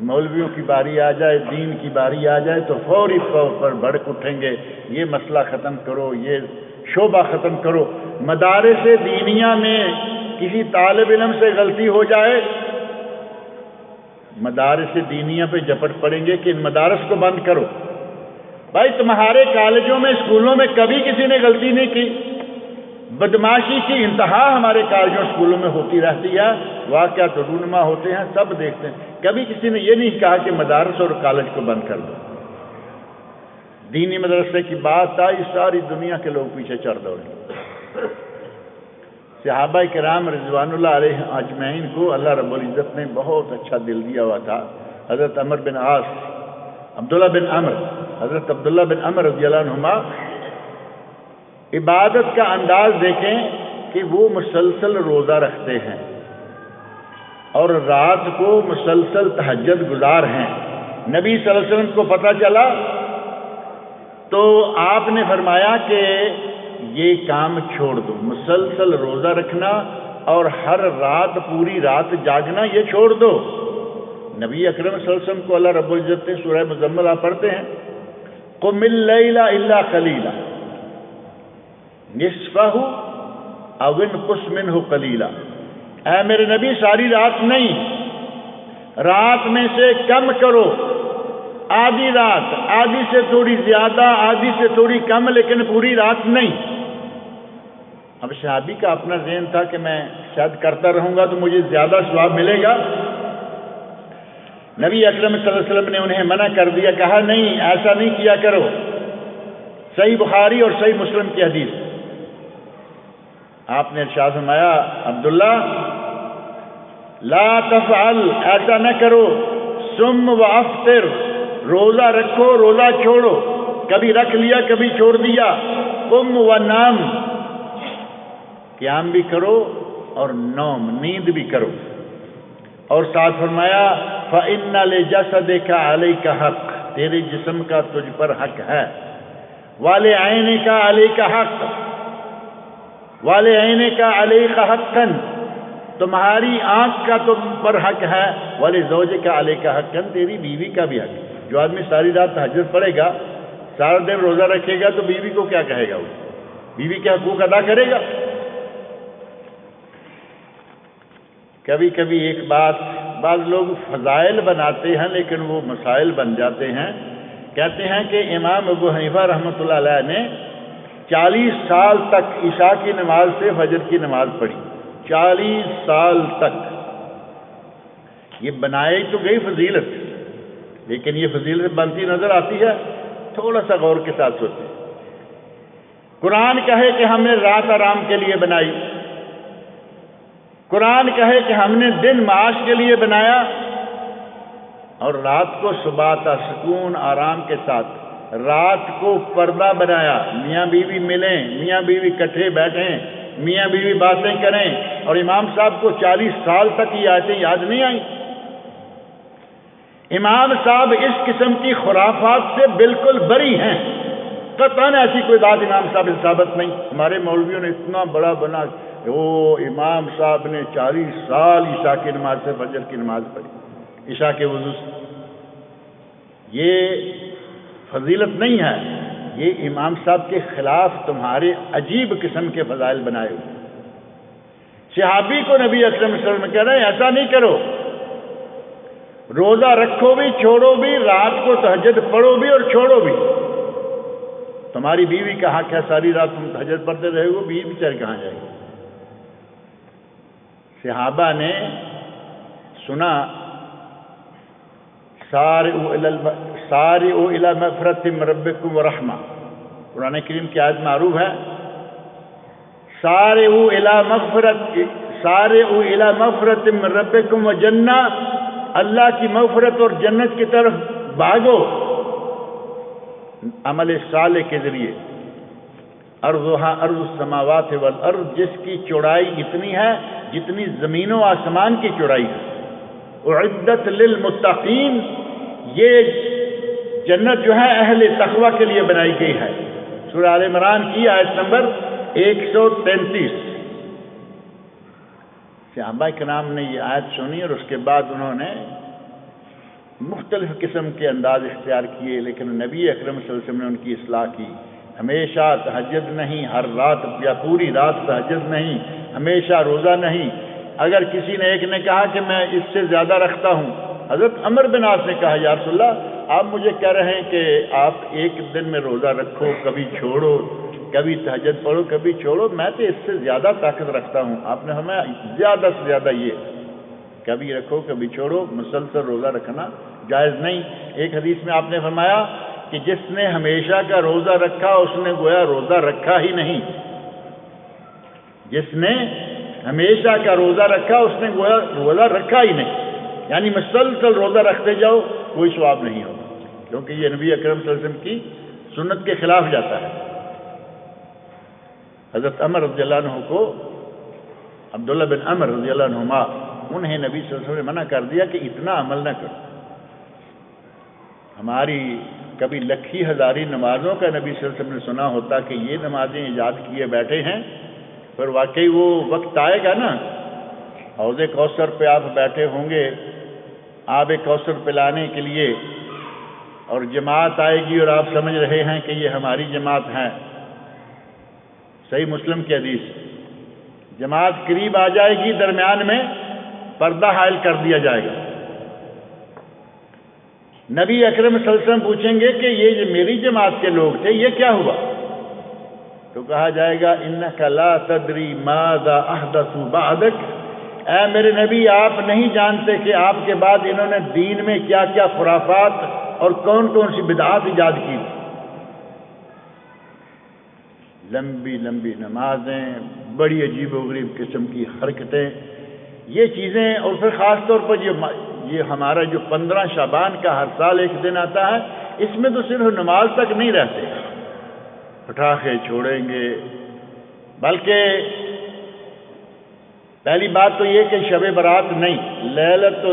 مولویوں کی باری آ جائے، دین کی باری آ جائے تو فوری طور پر بھڑک اٹھیں گے، یہ مسئلہ ختم کرو، یہ شعبہ ختم کرو۔ مدارس دینیہ میں کسی طالب علم سے غلطی ہو جائے، مدارس دینیہ پہ جھپٹ پڑیں گے کہ ان مدارس کو بند کرو۔ بھائی تمہارے کالجوں میں اسکولوں میں کبھی کسی نے غلطی نہیں کی؟ بدماشی کی انتہا ہمارے کالجوں اسکولوں میں ہوتی رہتی ہے، واقعات رونما ہوتے ہیں، سب دیکھتے ہیں۔ کبھی کسی نے یہ نہیں کہا کہ مدارس اور کالج کو بند کر دو۔ دینی مدرسے کی بات آئی، ساری دنیا کے لوگ پیچھے چڑھ دوڑے۔ صحابہ کرام رضوان اللہ علیہ اجمعین کو اللہ رب العزت نے بہت اچھا دل دیا ہوا تھا۔ حضرت عمر بن عاص عبداللہ بن عمر، حضرت عبداللہ بن عمر رضی اللہ عنہما، عبادت کا انداز دیکھیں کہ وہ مسلسل روزہ رکھتے ہیں اور رات کو مسلسل تہجد گزار ہیں۔ نبی صلی اللہ علیہ وسلم کو پتہ چلا تو آپ نے فرمایا کہ یہ کام چھوڑ دو، مسلسل روزہ رکھنا اور ہر رات پوری رات جاگنا یہ چھوڑ دو۔ نبی اکرم صلی اللہ علیہ وسلم کو اللہ رب العزت نے سورہ مزمل آپ پڑھتے ہیں، قم اللیل الا قلیلا نصفہ او انقص منہ قلیلا، اے میرے نبی ساری رات نہیں، رات میں سے کم کرو، آدھی رات، آدھی سے تھوڑی زیادہ، آدھی سے تھوڑی کم، لیکن پوری رات نہیں۔ اب صحابی کا اپنا ذہن تھا کہ میں شاید کرتا رہوں گا تو مجھے زیادہ ثواب ملے گا۔ نبی اکرم صلی اللہ علیہ وسلم نے انہیں منع کر دیا، کہا نہیں، ایسا نہیں کیا کرو۔ صحیح بخاری اور صحیح مسلم کی حدیث، آپ نے ارشاد فرمایا، عبداللہ لا تفعل، ایسا نہ کرو، سم و افطر، روزہ رکھو روزہ چھوڑو، کبھی رکھ لیا کبھی چھوڑ دیا، قم و نام، قیام بھی کرو اور نوم، نیند بھی کرو، اور ساتھ فرمایا فَإِنَّ لِجَسَدِكَ عَلَيْكَ حق، تیرے جسم کا تجھ پر حق ہے، وَلِعَيْنِكَ عَلَيْكَ حق، وَلِعَيْنِكَ عَلَيْكَ حَقًّا، تمہاری آنکھ کا تم پر حق ہے، وَلِزَوْجِكَ عَلَيْكَ حَقًّا، تیری بیوی کا بھی حق ہے۔ جو آدمی ساری رات تہجد پڑھے گا، سارا دن روزہ رکھے گا تو بیوی کو کیا کہے گا؟ وہ بیوی کے حقوق ادا کرے گا۔ کبھی کبھی ایک بات بعض لوگ فضائل بناتے ہیں لیکن وہ مسائل بن جاتے ہیں۔ کہتے ہیں کہ امام ابو حنیفہ رحمۃ اللہ علیہ نے 40 سال تک عشاء کی نماز سے فجر کی نماز پڑھی، 40 سال تک۔ یہ بنائی تو گئی فضیلت، لیکن یہ فضیلت بنتی نظر آتی ہے؟ تھوڑا سا غور کے ساتھ سوچیں۔ قرآن کہے کہ ہم نے رات آرام کے لیے بنائی، قرآن کہے کہ ہم نے دن معاش کے لیے بنایا، اور رات کو سباتہ سکون آرام کے ساتھ رات کو پردہ بنایا، میاں بیوی ملیں، میاں بیوی کٹھے بیٹھیں، میاں بیوی باتیں کریں، اور امام صاحب کو 40 سال تک یہ آیتیں یاد نہیں آئیں۔ امام صاحب اس قسم کی خرافات سے بالکل بری ہیں، قطعاً ایسی کوئی بات امام صاحب سے ثابت نہیں۔ ہمارے مولویوں نے اتنا بڑا بنا، وہ امام صاحب نے 40 سال عشاء کی نماز سے فجر کی نماز پڑھی، عشاء کے وضو سے۔ یہ فضیلت نہیں ہے، یہ امام صاحب کے خلاف تمہارے عجیب قسم کے فضائل بنائے ہوئے۔ صحابی کو نبی اکرم صلی اللہ علیہ وسلم کہہ رہے ہیں ایسا نہیں کرو، روزہ رکھو بھی چھوڑو بھی، رات کو تہجد پڑھو بھی اور چھوڑو بھی۔ تمہاری بیوی کا حق ہے، ساری رات تم تہجد پڑھتے رہے گو، بیوی بیچاری کہاں جائے گی؟ صحابہ نے سنا سارعوا الی مغفرۃ من ربکم ورحمہ، قرآن کریم کی آیت معروف ہے، سارعوا الی مغفرۃ من ربکم وجنہ، اللہ کی مغفرت اور جنت کی طرف بھاگو عمل صالح کے ذریعے۔ ارضھا ارض السماوات والارض، جس کی چوڑائی اتنی ہے جتنی زمین و آسمان کی چوڑائی ہے۔ اعدت للمتقین، یہ جنت جو ہے اہل تقوی کے لیے بنائی گئی ہے۔ سورہ آل عمران کی آیت نمبر 133۔ صحابہ کرام نے یہ آیت سنی اور اس کے بعد انہوں نے مختلف قسم کے انداز اختیار کیے، لیکن نبی اکرم صلی اللہ علیہ وسلم نے ان کی اصلاح کی۔ ہمیشہ تہجد نہیں، ہر رات یا پوری رات تہجد نہیں، ہمیشہ روزہ نہیں۔ اگر کسی نے ایک نے کہا کہ میں اس سے زیادہ رکھتا ہوں، حضرت عمر بن عاص نے کہا یا رسول اللہ، آپ مجھے کہہ رہے ہیں کہ آپ ایک دن میں روزہ رکھو، کبھی چھوڑو، کبھی تہجد پڑھو کبھی چھوڑو، میں تو اس سے زیادہ طاقت رکھتا ہوں۔ آپ نے فرمایا زیادہ سے زیادہ یہ، کبھی رکھو کبھی چھوڑو، مسلسل روزہ رکھنا جائز نہیں۔ ایک حدیث میں آپ نے فرمایا کہ جس نے ہمیشہ کا روزہ رکھا اس نے گویا روزہ رکھا ہی نہیں، جس نے ہمیشہ کا روزہ رکھا اس نے گویا روزہ رکھا ہی نہیں، یعنی مسلسل روزہ رکھتے جاؤ کوئی ثواب نہیں ہوگا۔ کیونکہ یہ نبی اکرم صلی اللہ علیہ وسلم کی سنت کے خلاف جاتا ہے۔ حضرت عمر رضی اللہ عنہ کو، عبداللہ بن عمر رضی اللہ عنہما، انہیں نبی صلی اللہ علیہ وسلم نے منع کر دیا کہ اتنا عمل نہ کرو۔ ہماری کبھی لکھی ہزاری نمازوں کا نبی صلی اللہ علیہ وسلم نے سنا ہوتا کہ یہ نمازیں ایجاد کیے بیٹھے ہیں، پھر واقعی وہ وقت آئے گا نا، حوض کوثر پہ آپ بیٹھے ہوں گے آب کوثر پلانے کے لیے، اور جماعت آئے گی اور آپ سمجھ رہے ہیں کہ یہ ہماری جماعت ہے۔ صحیح مسلم کی حدیث، جماعت قریب آ جائے گی، درمیان میں پردہ حائل کر دیا جائے گا۔ نبی اکرم صلی اللہ علیہ وسلم پوچھیں گے کہ یہ جو میری جماعت کے لوگ تھے یہ کیا ہوا؟ تو کہا جائے گا انک لا تدری ماذا احدثوا بعدک، اے میرے نبی آپ نہیں جانتے کہ آپ کے بعد انہوں نے دین میں کیا کیا خرافات اور کون کون سی بدعات ایجاد کی تھی۔ لمبی لمبی نمازیں، بڑی عجیب و غریب قسم کی حرکتیں، یہ چیزیں، اور پھر خاص طور پر یہ ہمارا جو 15 شعبان کا ہر سال ایک دن آتا ہے، اس میں تو صرف نماز تک نہیں رہتے، پٹاخے چھوڑیں گے، بلکہ پہلی بات تو یہ کہ شب برات نہیں، لیلت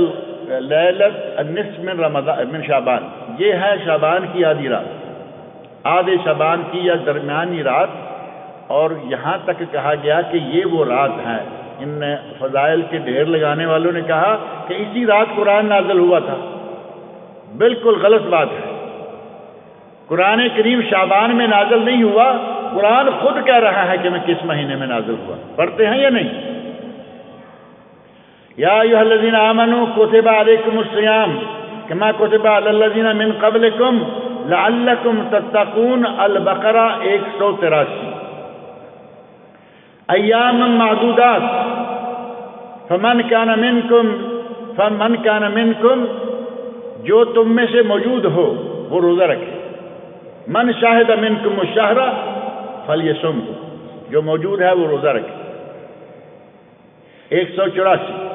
النصف من شعبان، یہ ہے شعبان کی آدھی رات، آدھے شعبان کی یا درمیانی رات، اور یہاں تک کہا گیا کہ یہ وہ رات ہے۔ ان فضائل کے ڈھیر لگانے والوں نے کہا کہ اسی رات قرآن نازل ہوا تھا، بالکل غلط بات ہے۔ قرآن کریم شعبان میں نازل نہیں ہوا، قرآن خود کہہ رہا ہے کہ میں کس مہینے میں نازل ہوا، پڑھتے ہیں یا نہیں؟ یا ایھا الذین آمنوا کتب علیکم الصیام کما کتب علی الذین من قبلکم لعلکم تتقون، البقرہ 183۔ ایام معدودات فمن کان منکم، جو تم میں سے موجود ہو وہ روزہ رکھے، من شاہد منکم الشہر فلیصم، جو موجود ہے وہ روزہ رکھے۔ 184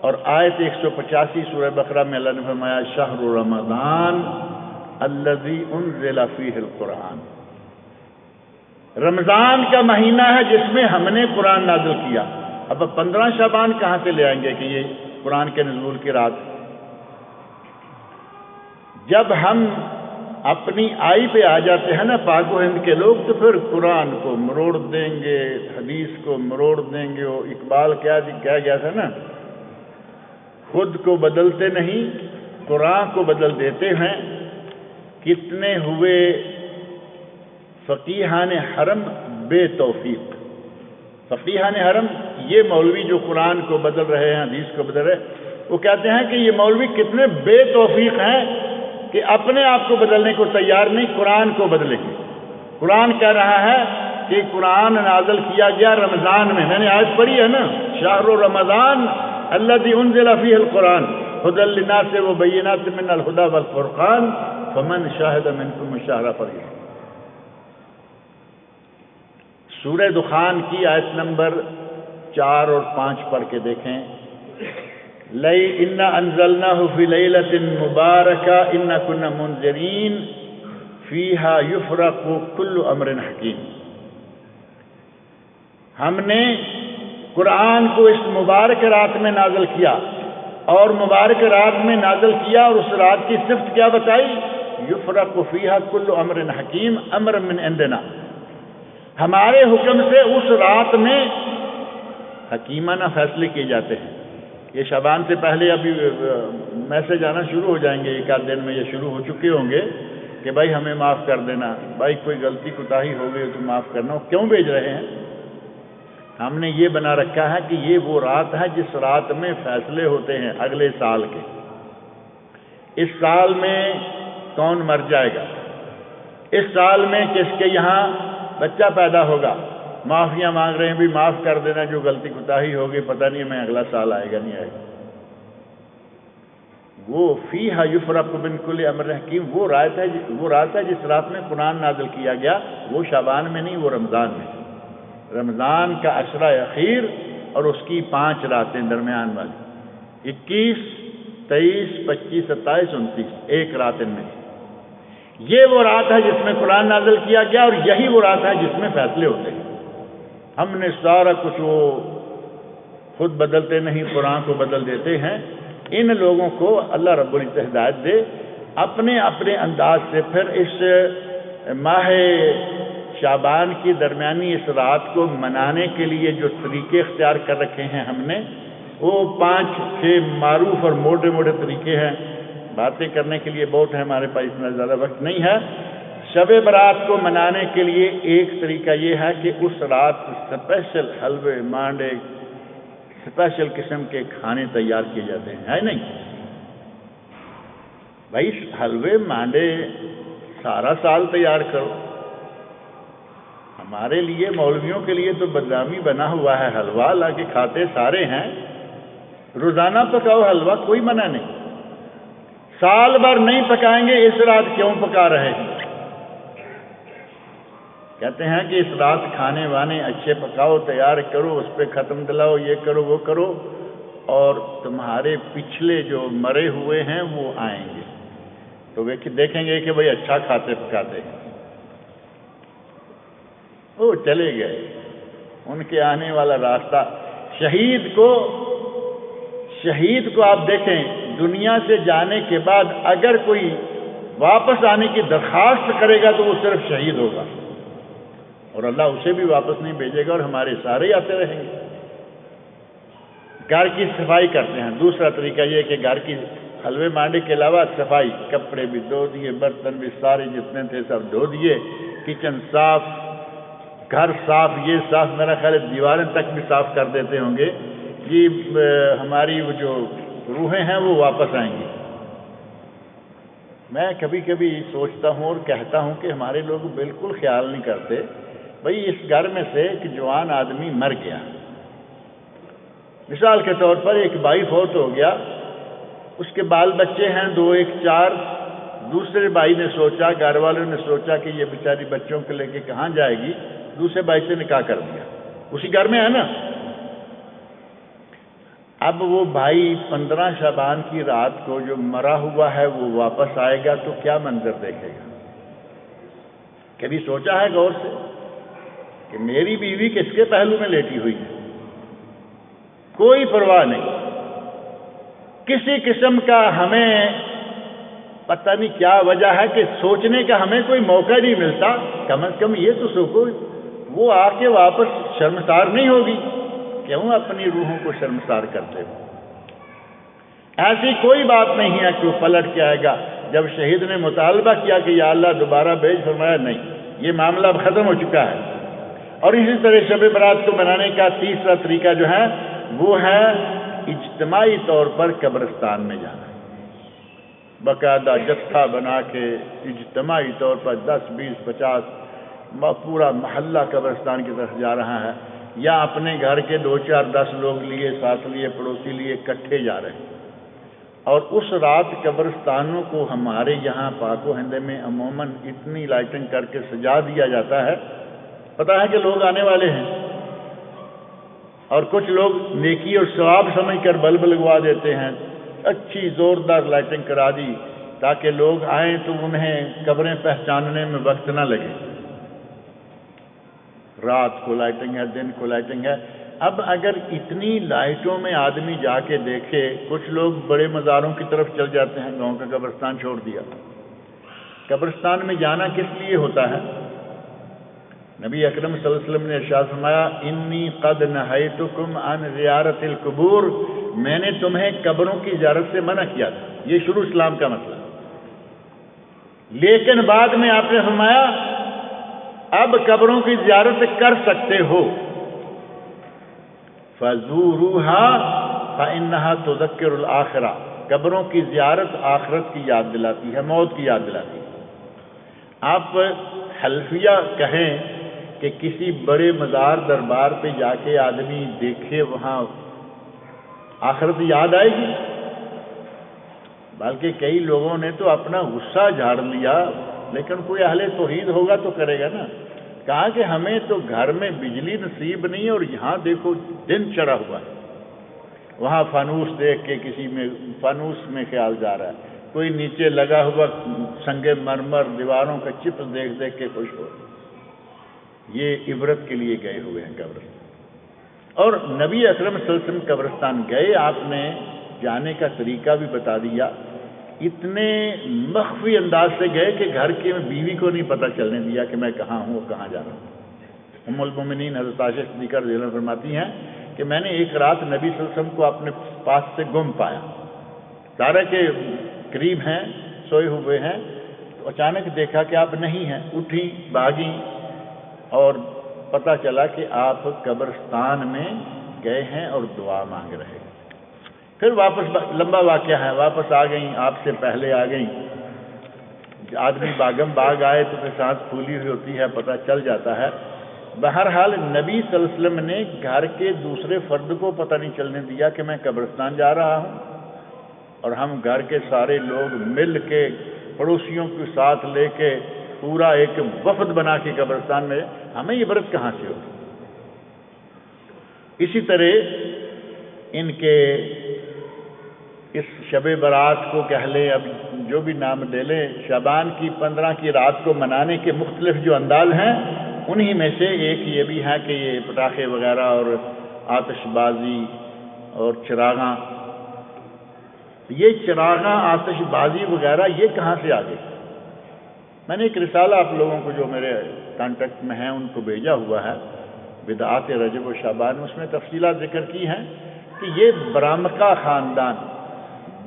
اور آیت 185 سورہ بقرہ میں اللہ نے فرمایا شہر رمضان الذی انزل فیہ القرآن، رمضان کا مہینہ ہے جس میں ہم نے قرآن نازل کیا۔ اب 15 شعبان کہاں سے لے آئیں گے کہ یہ قرآن کے نزول کی رات؟ جب ہم اپنی آئی پہ آ جاتے ہیں نا پاک و ہند کے لوگ، تو پھر قرآن کو مروڑ دیں گے، حدیث کو مروڑ دیں گے۔ وہ اقبال کیا گیا تھا نا، خود کو بدلتے نہیں قرآن کو بدل دیتے ہیں۔ کتنے ہوئے فقیہان حرم بے توفیق، فقیہان حرم یہ مولوی جو قرآن کو بدل رہے ہیں، حدیث کو بدل رہے ہیں، وہ کہتے ہیں کہ یہ مولوی کتنے بے توفیق ہیں کہ اپنے آپ کو بدلنے کو تیار نہیں، قرآن کو بدلیں گے۔ قرآن کہہ رہا ہے کہ قرآن نازل کیا گیا رمضان میں، نے آیت پڑھی ہے نا، شہر رمضان الذی انزل فیہ القرآن ھدی للناس وبینات من الھدی والفرقان فمن شاہد منکم الشہر فلیصم۔ سورہ دخان کی آیت نمبر 4 اور 5 پڑھ کے دیکھیں، اِنَّا أَنزَلْنَاهُ فِي لَيْلَةٍ مُبَارَكَةٍ إِنَّا كُنَّا مُنذِرِينَ فِيهَا يُفْرَقُ كُلُّ أَمْرٍ حَكِيمٍ، ہم نے قرآن کو اس مبارک رات میں نازل کیا، اور مبارک رات میں نازل کیا، اور اس رات کی صفت کیا بتائی؟ يُفْرَقُ فِيهَا كُلُّ أَمْرٍ حَكِيمٍ، امر من عندنا، ہمارے حکم سے اس رات میں حکیمانہ فیصلے کیے جاتے ہیں۔ یہ شعبان سے پہلے ابھی میسج آنا شروع ہو جائیں گے، ایک آدھ دن میں یہ شروع ہو چکے ہوں گے کہ بھائی ہمیں معاف کر دینا، بھائی کوئی غلطی کوتاہی ہو گئی تو معاف کرنا۔ کیوں بھیج رہے ہیں؟ ہم نے یہ بنا رکھا ہے کہ یہ وہ رات ہے جس رات میں فیصلے ہوتے ہیں اگلے سال کے۔ اس سال میں کون مر جائے گا، اس سال میں کس کے یہاں بچہ پیدا ہوگا، معافیاں مانگ رہے ہیں بھی معاف کر دینا، جو غلطی کوتاہی ہوگی پتہ نہیں میں اگلا سال آئے گا نہیں آئے گا۔ وہ فیہا یفرق من کل امر حکیم، وہ رات ہے جس رات میں قرآن نازل کیا گیا، وہ شعبان میں نہیں، وہ رمضان میں۔ رمضان کا عشرہ اخیر اور اس کی 5 راتیں درمیان والی، 21، 23، 25، 27، 29، ایک رات ان میں۔ یہ وہ رات ہے جس میں قرآن نازل کیا گیا، اور یہی وہ رات ہے جس میں فیصلے ہوتے ہیں۔ ہم نے سارا کچھ وہ خود بدلتے نہیں، قرآن کو بدل دیتے ہیں۔ ان لوگوں کو اللہ رب العزت ہدایت دے، اپنے اپنے انداز سے پھر اس ماہ شعبان کی درمیانی اس رات کو منانے کے لیے جو طریقے اختیار کر رکھے ہیں ہم نے، وہ 5-6 معروف اور موٹے موٹے طریقے ہیں۔ باتیں کرنے کے لیے بہت ہے، ہمارے پاس اتنا زیادہ وقت نہیں ہے۔ شب برات کو منانے کے لیے ایک طریقہ یہ ہے کہ اس رات اسپیشل حلوے مانڈے، اسپیشل قسم کے کھانے تیار کیے جاتے ہیں، ہے نہیں؟ بھائی حلوے مانڈے سارا سال تیار کرو، ہمارے لیے مولویوں کے لیے تو بدنامی بنا ہوا ہے حلوہ، لا کے کھاتے سارے ہیں۔ روزانہ پکاؤ حلوہ، کوئی منع نہیں۔ سال بھر نہیں پکائیں گے، اس رات کیوں پکا رہے ہیں؟ کہتے ہیں کہ اس رات کھانے وانے اچھے پکاؤ، تیار کرو، اس پہ ختم دلاؤ، یہ کرو وہ کرو، اور تمہارے پچھلے جو مرے ہوئے ہیں وہ آئیں گے تو وہ دیکھیں گے کہ بھئی اچھا کھاتے پکاتے ہیں۔ وہ چلے گئے، ان کے آنے والا راستہ۔ شہید کو آپ دیکھیں، دنیا سے جانے کے بعد اگر کوئی واپس آنے کی درخواست کرے گا تو وہ صرف شہید ہوگا، اور اللہ اسے بھی واپس نہیں بھیجے گا، اور ہمارے سارے آتے رہیں گے۔ گھر کی صفائی کرتے ہیں۔ دوسرا طریقہ یہ کہ گھر کی حلوے مانڈے کے علاوہ صفائی، کپڑے بھی دھو دیے، برتن بھی سارے جتنے تھے سب دھو دیے، کچن صاف، گھر صاف، یہ صاف، میرا خیال ہے دیواریں تک بھی صاف کر دیتے ہوں گے۔ یہ ہماری وہ جو روحیں ہیں وہ واپس آئیں گی۔ میں کبھی کبھی سوچتا ہوں اور کہتا ہوں کہ ہمارے لوگ بالکل خیال نہیں کرتے، بھئی اس گھر میں سے ایک جوان آدمی مر گیا، مثال کے طور پر ایک بھائی فوت ہو گیا، اس کے بال بچے ہیں 2، 1، 4۔ دوسرے بھائی نے سوچا، گھر والوں نے سوچا کہ یہ بیچاری بچوں کو لے کے کہاں جائے گی، دوسرے بھائی سے نکاح کر دیا، اسی گھر میں ہے نا۔ اب وہ بھائی 15 شعبان کی رات کو جو مرا ہوا ہے وہ واپس آئے گا تو کیا منظر دیکھے گا؟ کبھی سوچا ہے غور سے کہ میری بیوی کس کے پہلو میں لیٹی ہوئی ہے؟ کوئی پرواہ نہیں، کسی قسم کا ہمیں پتہ نہیں کیا وجہ ہے کہ سوچنے کا ہمیں کوئی موقع نہیں ملتا۔ کم از کم یہ تو سوچو وہ آ کے واپس شرمسار نہیں ہوگی، کیوں اپنی روحوں کو شرمسار کرتے ہو؟ ایسی کوئی بات نہیں ہے کہ وہ پلٹ کے آئے گا۔ جب شہید نے مطالبہ کیا کہ یا اللہ دوبارہ بھیج، فرمایا نہیں، یہ معاملہ اب ختم ہو چکا ہے۔ اور اسی طرح شب برات کو منانے کا تیسرا طریقہ جو ہے وہ ہے اجتماعی طور پر قبرستان میں جانا، باقاعدہ جتھا بنا کے اجتماعی طور پر 10، 20، 50 پورا محلہ قبرستان کی طرف جا رہا ہے، یا اپنے گھر کے 2، 4، 10 لوگ لیے، ساتھ لیے، پڑوسی لیے، اکٹھے جا رہے ہیں۔ اور اس رات قبرستانوں کو ہمارے یہاں پاک و ہند میں عموماً اتنی لائٹنگ کر کے سجا دیا جاتا ہے، پتہ ہے کہ لوگ آنے والے ہیں، اور کچھ لوگ نیکی اور ثواب سمجھ کر بلب لگوا دیتے ہیں، اچھی زوردار لائٹنگ کرا دی تاکہ لوگ آئیں تو انہیں قبریں پہچاننے میں وقت نہ لگے۔ رات کو لائٹنگ ہے، دن کو لائٹنگ ہے۔ اب اگر اتنی لائٹوں میں آدمی جا کے دیکھے، کچھ لوگ بڑے مزاروں کی طرف چل جاتے ہیں، گاؤں کا قبرستان چھوڑ دیا۔ قبرستان میں جانا کس لیے ہوتا ہے؟ نبی اکرم صلی اللہ علیہ وسلم نے ارشاد فرمایا، انی قد نہیتکم عن زیارت القبور، میں نے تمہیں قبروں کی زیارت سے منع کیا تھا، یہ شروع اسلام کا مسئلہ۔ لیکن بعد میں آپ نے فرمایا اب قبروں کی زیارت کر سکتے ہو، فَزُورُوهَا فَإِنَّهَا تُذَكِّرُ الْآخِرَةَ، قبروں کی زیارت آخرت کی یاد دلاتی ہے، موت کی یاد دلاتی ہے۔ آپ حلفیہ کہیں کہ کسی بڑے مزار دربار پہ جا کے آدمی دیکھے، وہاں آخرت یاد آئے گی؟ بلکہ کئی لوگوں نے تو اپنا غصہ جھاڑ لیا، لیکن کوئی اہل توحید ہوگا تو کرے گا نا۔ کہا کہ ہمیں تو گھر میں بجلی نصیب نہیں، اور یہاں دیکھو دن چڑھا ہوا ہے، وہاں فانوس دیکھ کے کسی میں فانوس میں خیال جا رہا ہے، کوئی نیچے لگا ہوا سنگ مرمر دیواروں کا چپس دیکھ دیکھ کے خوش ہو. یہ عبرت کے لیے گئے ہوئے ہیں قبرستان. اور نبی اکرم صلی اللہ علیہ وسلم قبرستان گئے، آپ نے جانے کا طریقہ بھی بتا دیا. اتنے مخفی انداز سے گئے کہ گھر کی بیوی کو نہیں پتہ چلنے دیا کہ میں کہاں ہوں اور کہاں جا رہا ہوں. ام المومنین حضرت عائشہ صدیقہ رضی اللہ عنہا فرماتی ہیں کہ میں نے ایک رات نبی صلی اللہ علیہ وسلم کو اپنے پاس سے گم پایا. تارے کے قریب ہیں، سوئے ہوئے ہیں، تو اچانک دیکھا کہ آپ نہیں ہیں. اٹھی، بھاگی اور پتہ چلا کہ آپ قبرستان میں گئے ہیں اور دعا مانگ رہے ہیں. پھر واپس، لمبا واقعہ ہے، واپس آ گئیں، آپ سے پہلے آ گئیں. آدمی باغم باغ آئے تو پھر سانس پھولی ہوئی ہوتی ہے، پتہ چل جاتا ہے. بہرحال نبی صلی اللہ علیہ وسلم نے گھر کے دوسرے فرد کو پتہ نہیں چلنے دیا کہ میں قبرستان جا رہا ہوں. اور ہم گھر کے سارے لوگ مل کے پڑوسیوں کے ساتھ لے کے پورا ایک وفد بنا کے قبرستان میں، ہمیں عبرت کہاں سے ہوگی؟ اسی طرح ان کے اس شب برات کو کہہ لیں، اب جو بھی نام لے لیں، شعبان کی 15 کی رات کو منانے کے مختلف جو انداز ہیں، انہی میں سے ایک یہ بھی ہے کہ یہ پٹاخے وغیرہ اور آتش بازی اور چراغاں. یہ چراغاں، آتش بازی وغیرہ یہ کہاں سے آ گئی؟ میں نے ایک رسالہ آپ لوگوں کو جو میرے کانٹیکٹ میں ہیں ان کو بھیجا ہوا ہے، بدعات رجب و شعبان، اس میں تفصیلات ذکر کی ہیں کہ یہ برامکہ خاندان،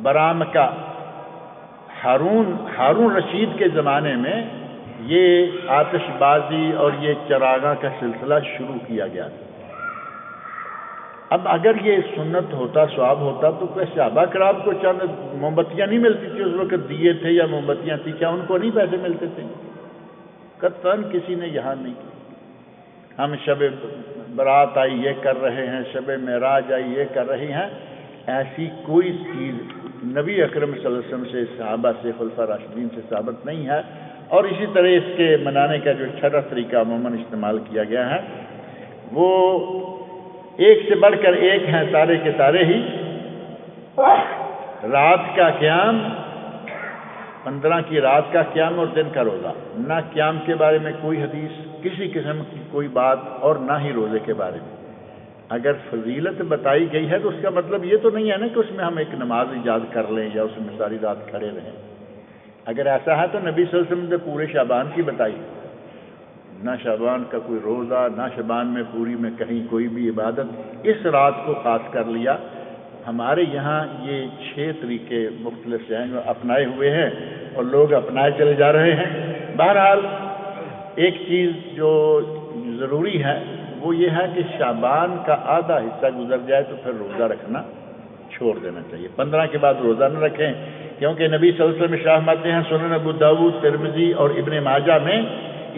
برامکہ ہارون رشید کے زمانے میں یہ آتش بازی اور یہ چراغاں کا سلسلہ شروع کیا گیا تھا. اب اگر یہ سنت ہوتا، ثواب ہوتا، تو کوئی صحابہ کرام کو چند موم بتیاں نہیں ملتی تھی؟ اس وقت دیے تھے یا موم بتیاں تھیں، کیا ان کو نہیں پیسے ملتے تھے؟ قطعاً کسی نے یہاں نہیں کی. ہم شب برات آئی یہ کر رہے ہیں، شب معراج آئی یہ کر رہے ہیں، ایسی کوئی چیز نبی اکرم صلی اللہ علیہ وسلم سے، صحابہ سے، خلفاء راشدین سے ثابت نہیں ہے. اور اسی طرح اس کے منانے کا جو چھٹا طریقہ عموماً استعمال کیا گیا ہے، وہ ایک سے بڑھ کر ایک ہیں، سارے کے سارے ہی. رات کا قیام، 15 کی رات کا قیام اور دن کا روزہ. نہ قیام کے بارے میں کوئی حدیث، کسی قسم کی کوئی بات، اور نہ ہی روزے کے بارے میں. اگر فضیلت بتائی گئی ہے تو اس کا مطلب یہ تو نہیں ہے نا کہ اس میں ہم ایک نماز ایجاد کر لیں یا اس میں ساری رات کھڑے رہیں. اگر ایسا ہے تو نبی صلی اللہ علیہ وسلم نے پورے شعبان کی بتائی، نہ شعبان کا کوئی روزہ، نہ شعبان میں پوری میں کہیں کوئی بھی عبادت، اس رات کو خاص کر لیا. ہمارے یہاں یہ 6 طریقے مختلف سے ہیں جو اپنائے ہوئے ہیں اور لوگ اپنائے چلے جا رہے ہیں. بہرحال ایک چیز جو ضروری ہے وہ یہ ہے کہ شعبان کا آدھا حصہ گزر جائے تو پھر روزہ رکھنا چھوڑ دینا چاہیے. 15 کے بعد روزہ نہ رکھیں، کیونکہ نبی صلی اللہ علیہ وسلم ارشاد فرماتے ہیں سنن ابو داؤد، ترمذی اور ابن ماجہ میں،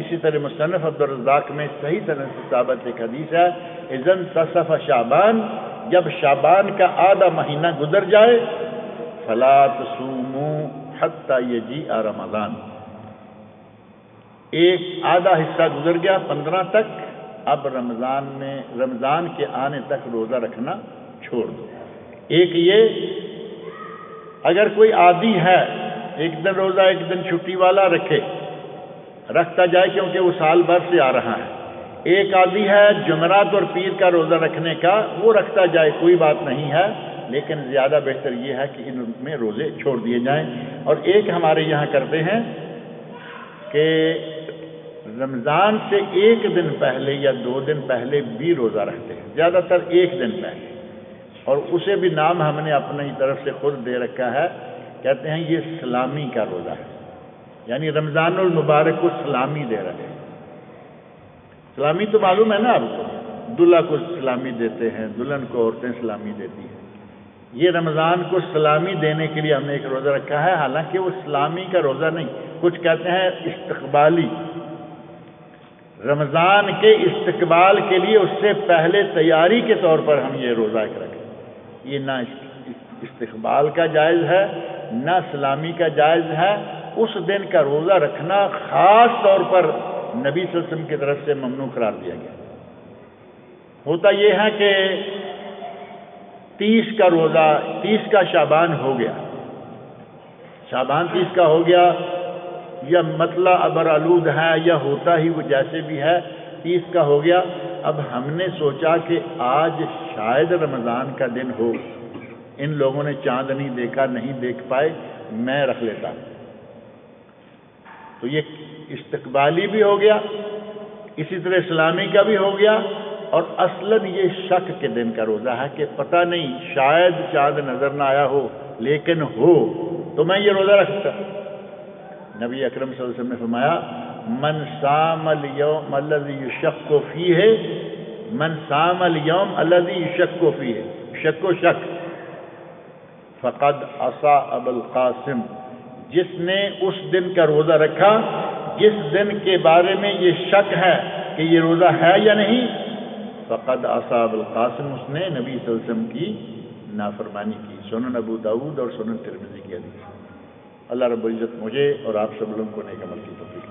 اسی طرح مصنف عبدالرزاق میں صحیح سند سے ثابت ایک حدیث ہے، اذا انتصف شعبان، جب شعبان کا آدھا مہینہ گزر جائے، فلا تصوموا حتی یجیء رمضان. ایک آدھا حصہ گزر گیا 15 تک، اب رمضان کے آنے تک روزہ رکھنا چھوڑ دو. ایک یہ، اگر کوئی عادی ہے ایک دن روزہ ایک دن چھٹی والا رکھتا جائے کیونکہ وہ سال بھر سے آ رہا ہے. ایک عادی ہے جمعرات اور پیر کا روزہ رکھنے کا، وہ رکھتا جائے، کوئی بات نہیں ہے، لیکن زیادہ بہتر یہ ہے کہ ان میں روزے چھوڑ دیے جائیں. اور ایک ہمارے یہاں کرتے ہیں کہ رمضان سے 1 دن پہلے یا 2 دن پہلے بھی روزہ رکھتے ہیں، زیادہ تر 1 دن پہلے، اور اسے بھی نام ہم نے اپنی طرف سے خود دے رکھا ہے، کہتے ہیں یہ سلامی کا روزہ ہے، یعنی رمضان المبارک کو سلامی دے رہے ہیں. سلامی تو معلوم ہے نا آپ کو، دلہا کو سلامی دیتے ہیں، دلہن کو عورتیں سلامی دیتی ہیں. یہ رمضان کو سلامی دینے کے لیے ہم نے ایک روزہ رکھا ہے، حالانکہ وہ سلامی کا روزہ نہیں، کچھ کہتے ہیں استقبالی، رمضان کے استقبال کے لیے اس سے پہلے تیاری کے طور پر ہم یہ روزہ رکھیں. یہ نہ استقبال کا جائز ہے نہ سلامی کا جائز ہے. اس دن کا روزہ رکھنا خاص طور پر نبی صلی اللہ علیہ وسلم کی طرف سے ممنوع قرار دیا گیا. ہوتا یہ ہے کہ 30 کا روزہ، 30 کا شعبان ہو گیا، شعبان 30 کا ہو گیا یا مطلع ابر آلود ہے یا ہوتا ہی وہ جیسے بھی ہے 30 کا ہو گیا. اب ہم نے سوچا کہ آج شاید رمضان کا دن ہو، ان لوگوں نے چاند نہیں دیکھا، نہیں دیکھ پائے، میں رکھ لیتا. تو یہ استقبالی بھی ہو گیا، اسی طرح اسلامی کا بھی ہو گیا، اور اصلاً یہ شک کے دن کا روزہ ہے کہ پتہ نہیں شاید چاند نظر نہ آیا ہو، لیکن ہو تو میں یہ روزہ رکھتا. نبی اکرم صلی اللہ علیہ وسلم نے فرمایا من صام الیوم الذی یشک فیہ، من صام الیوم الذی یشک فیہ، شک و شک، فقد عصا ابا القاسم، جس نے اس دن کا روزہ رکھا جس دن کے بارے میں یہ شک ہے کہ یہ روزہ ہے یا نہیں، فقد عصا ابا القاسم، اس نے نبی صلی اللہ علیہ وسلم کی نافرمانی کی. سنن ابو داؤد اور سنن ترمذی کی حدیث. اللہ رب العزت مجھے اور آپ سب لوگوں کو نیک عمل کی توفیق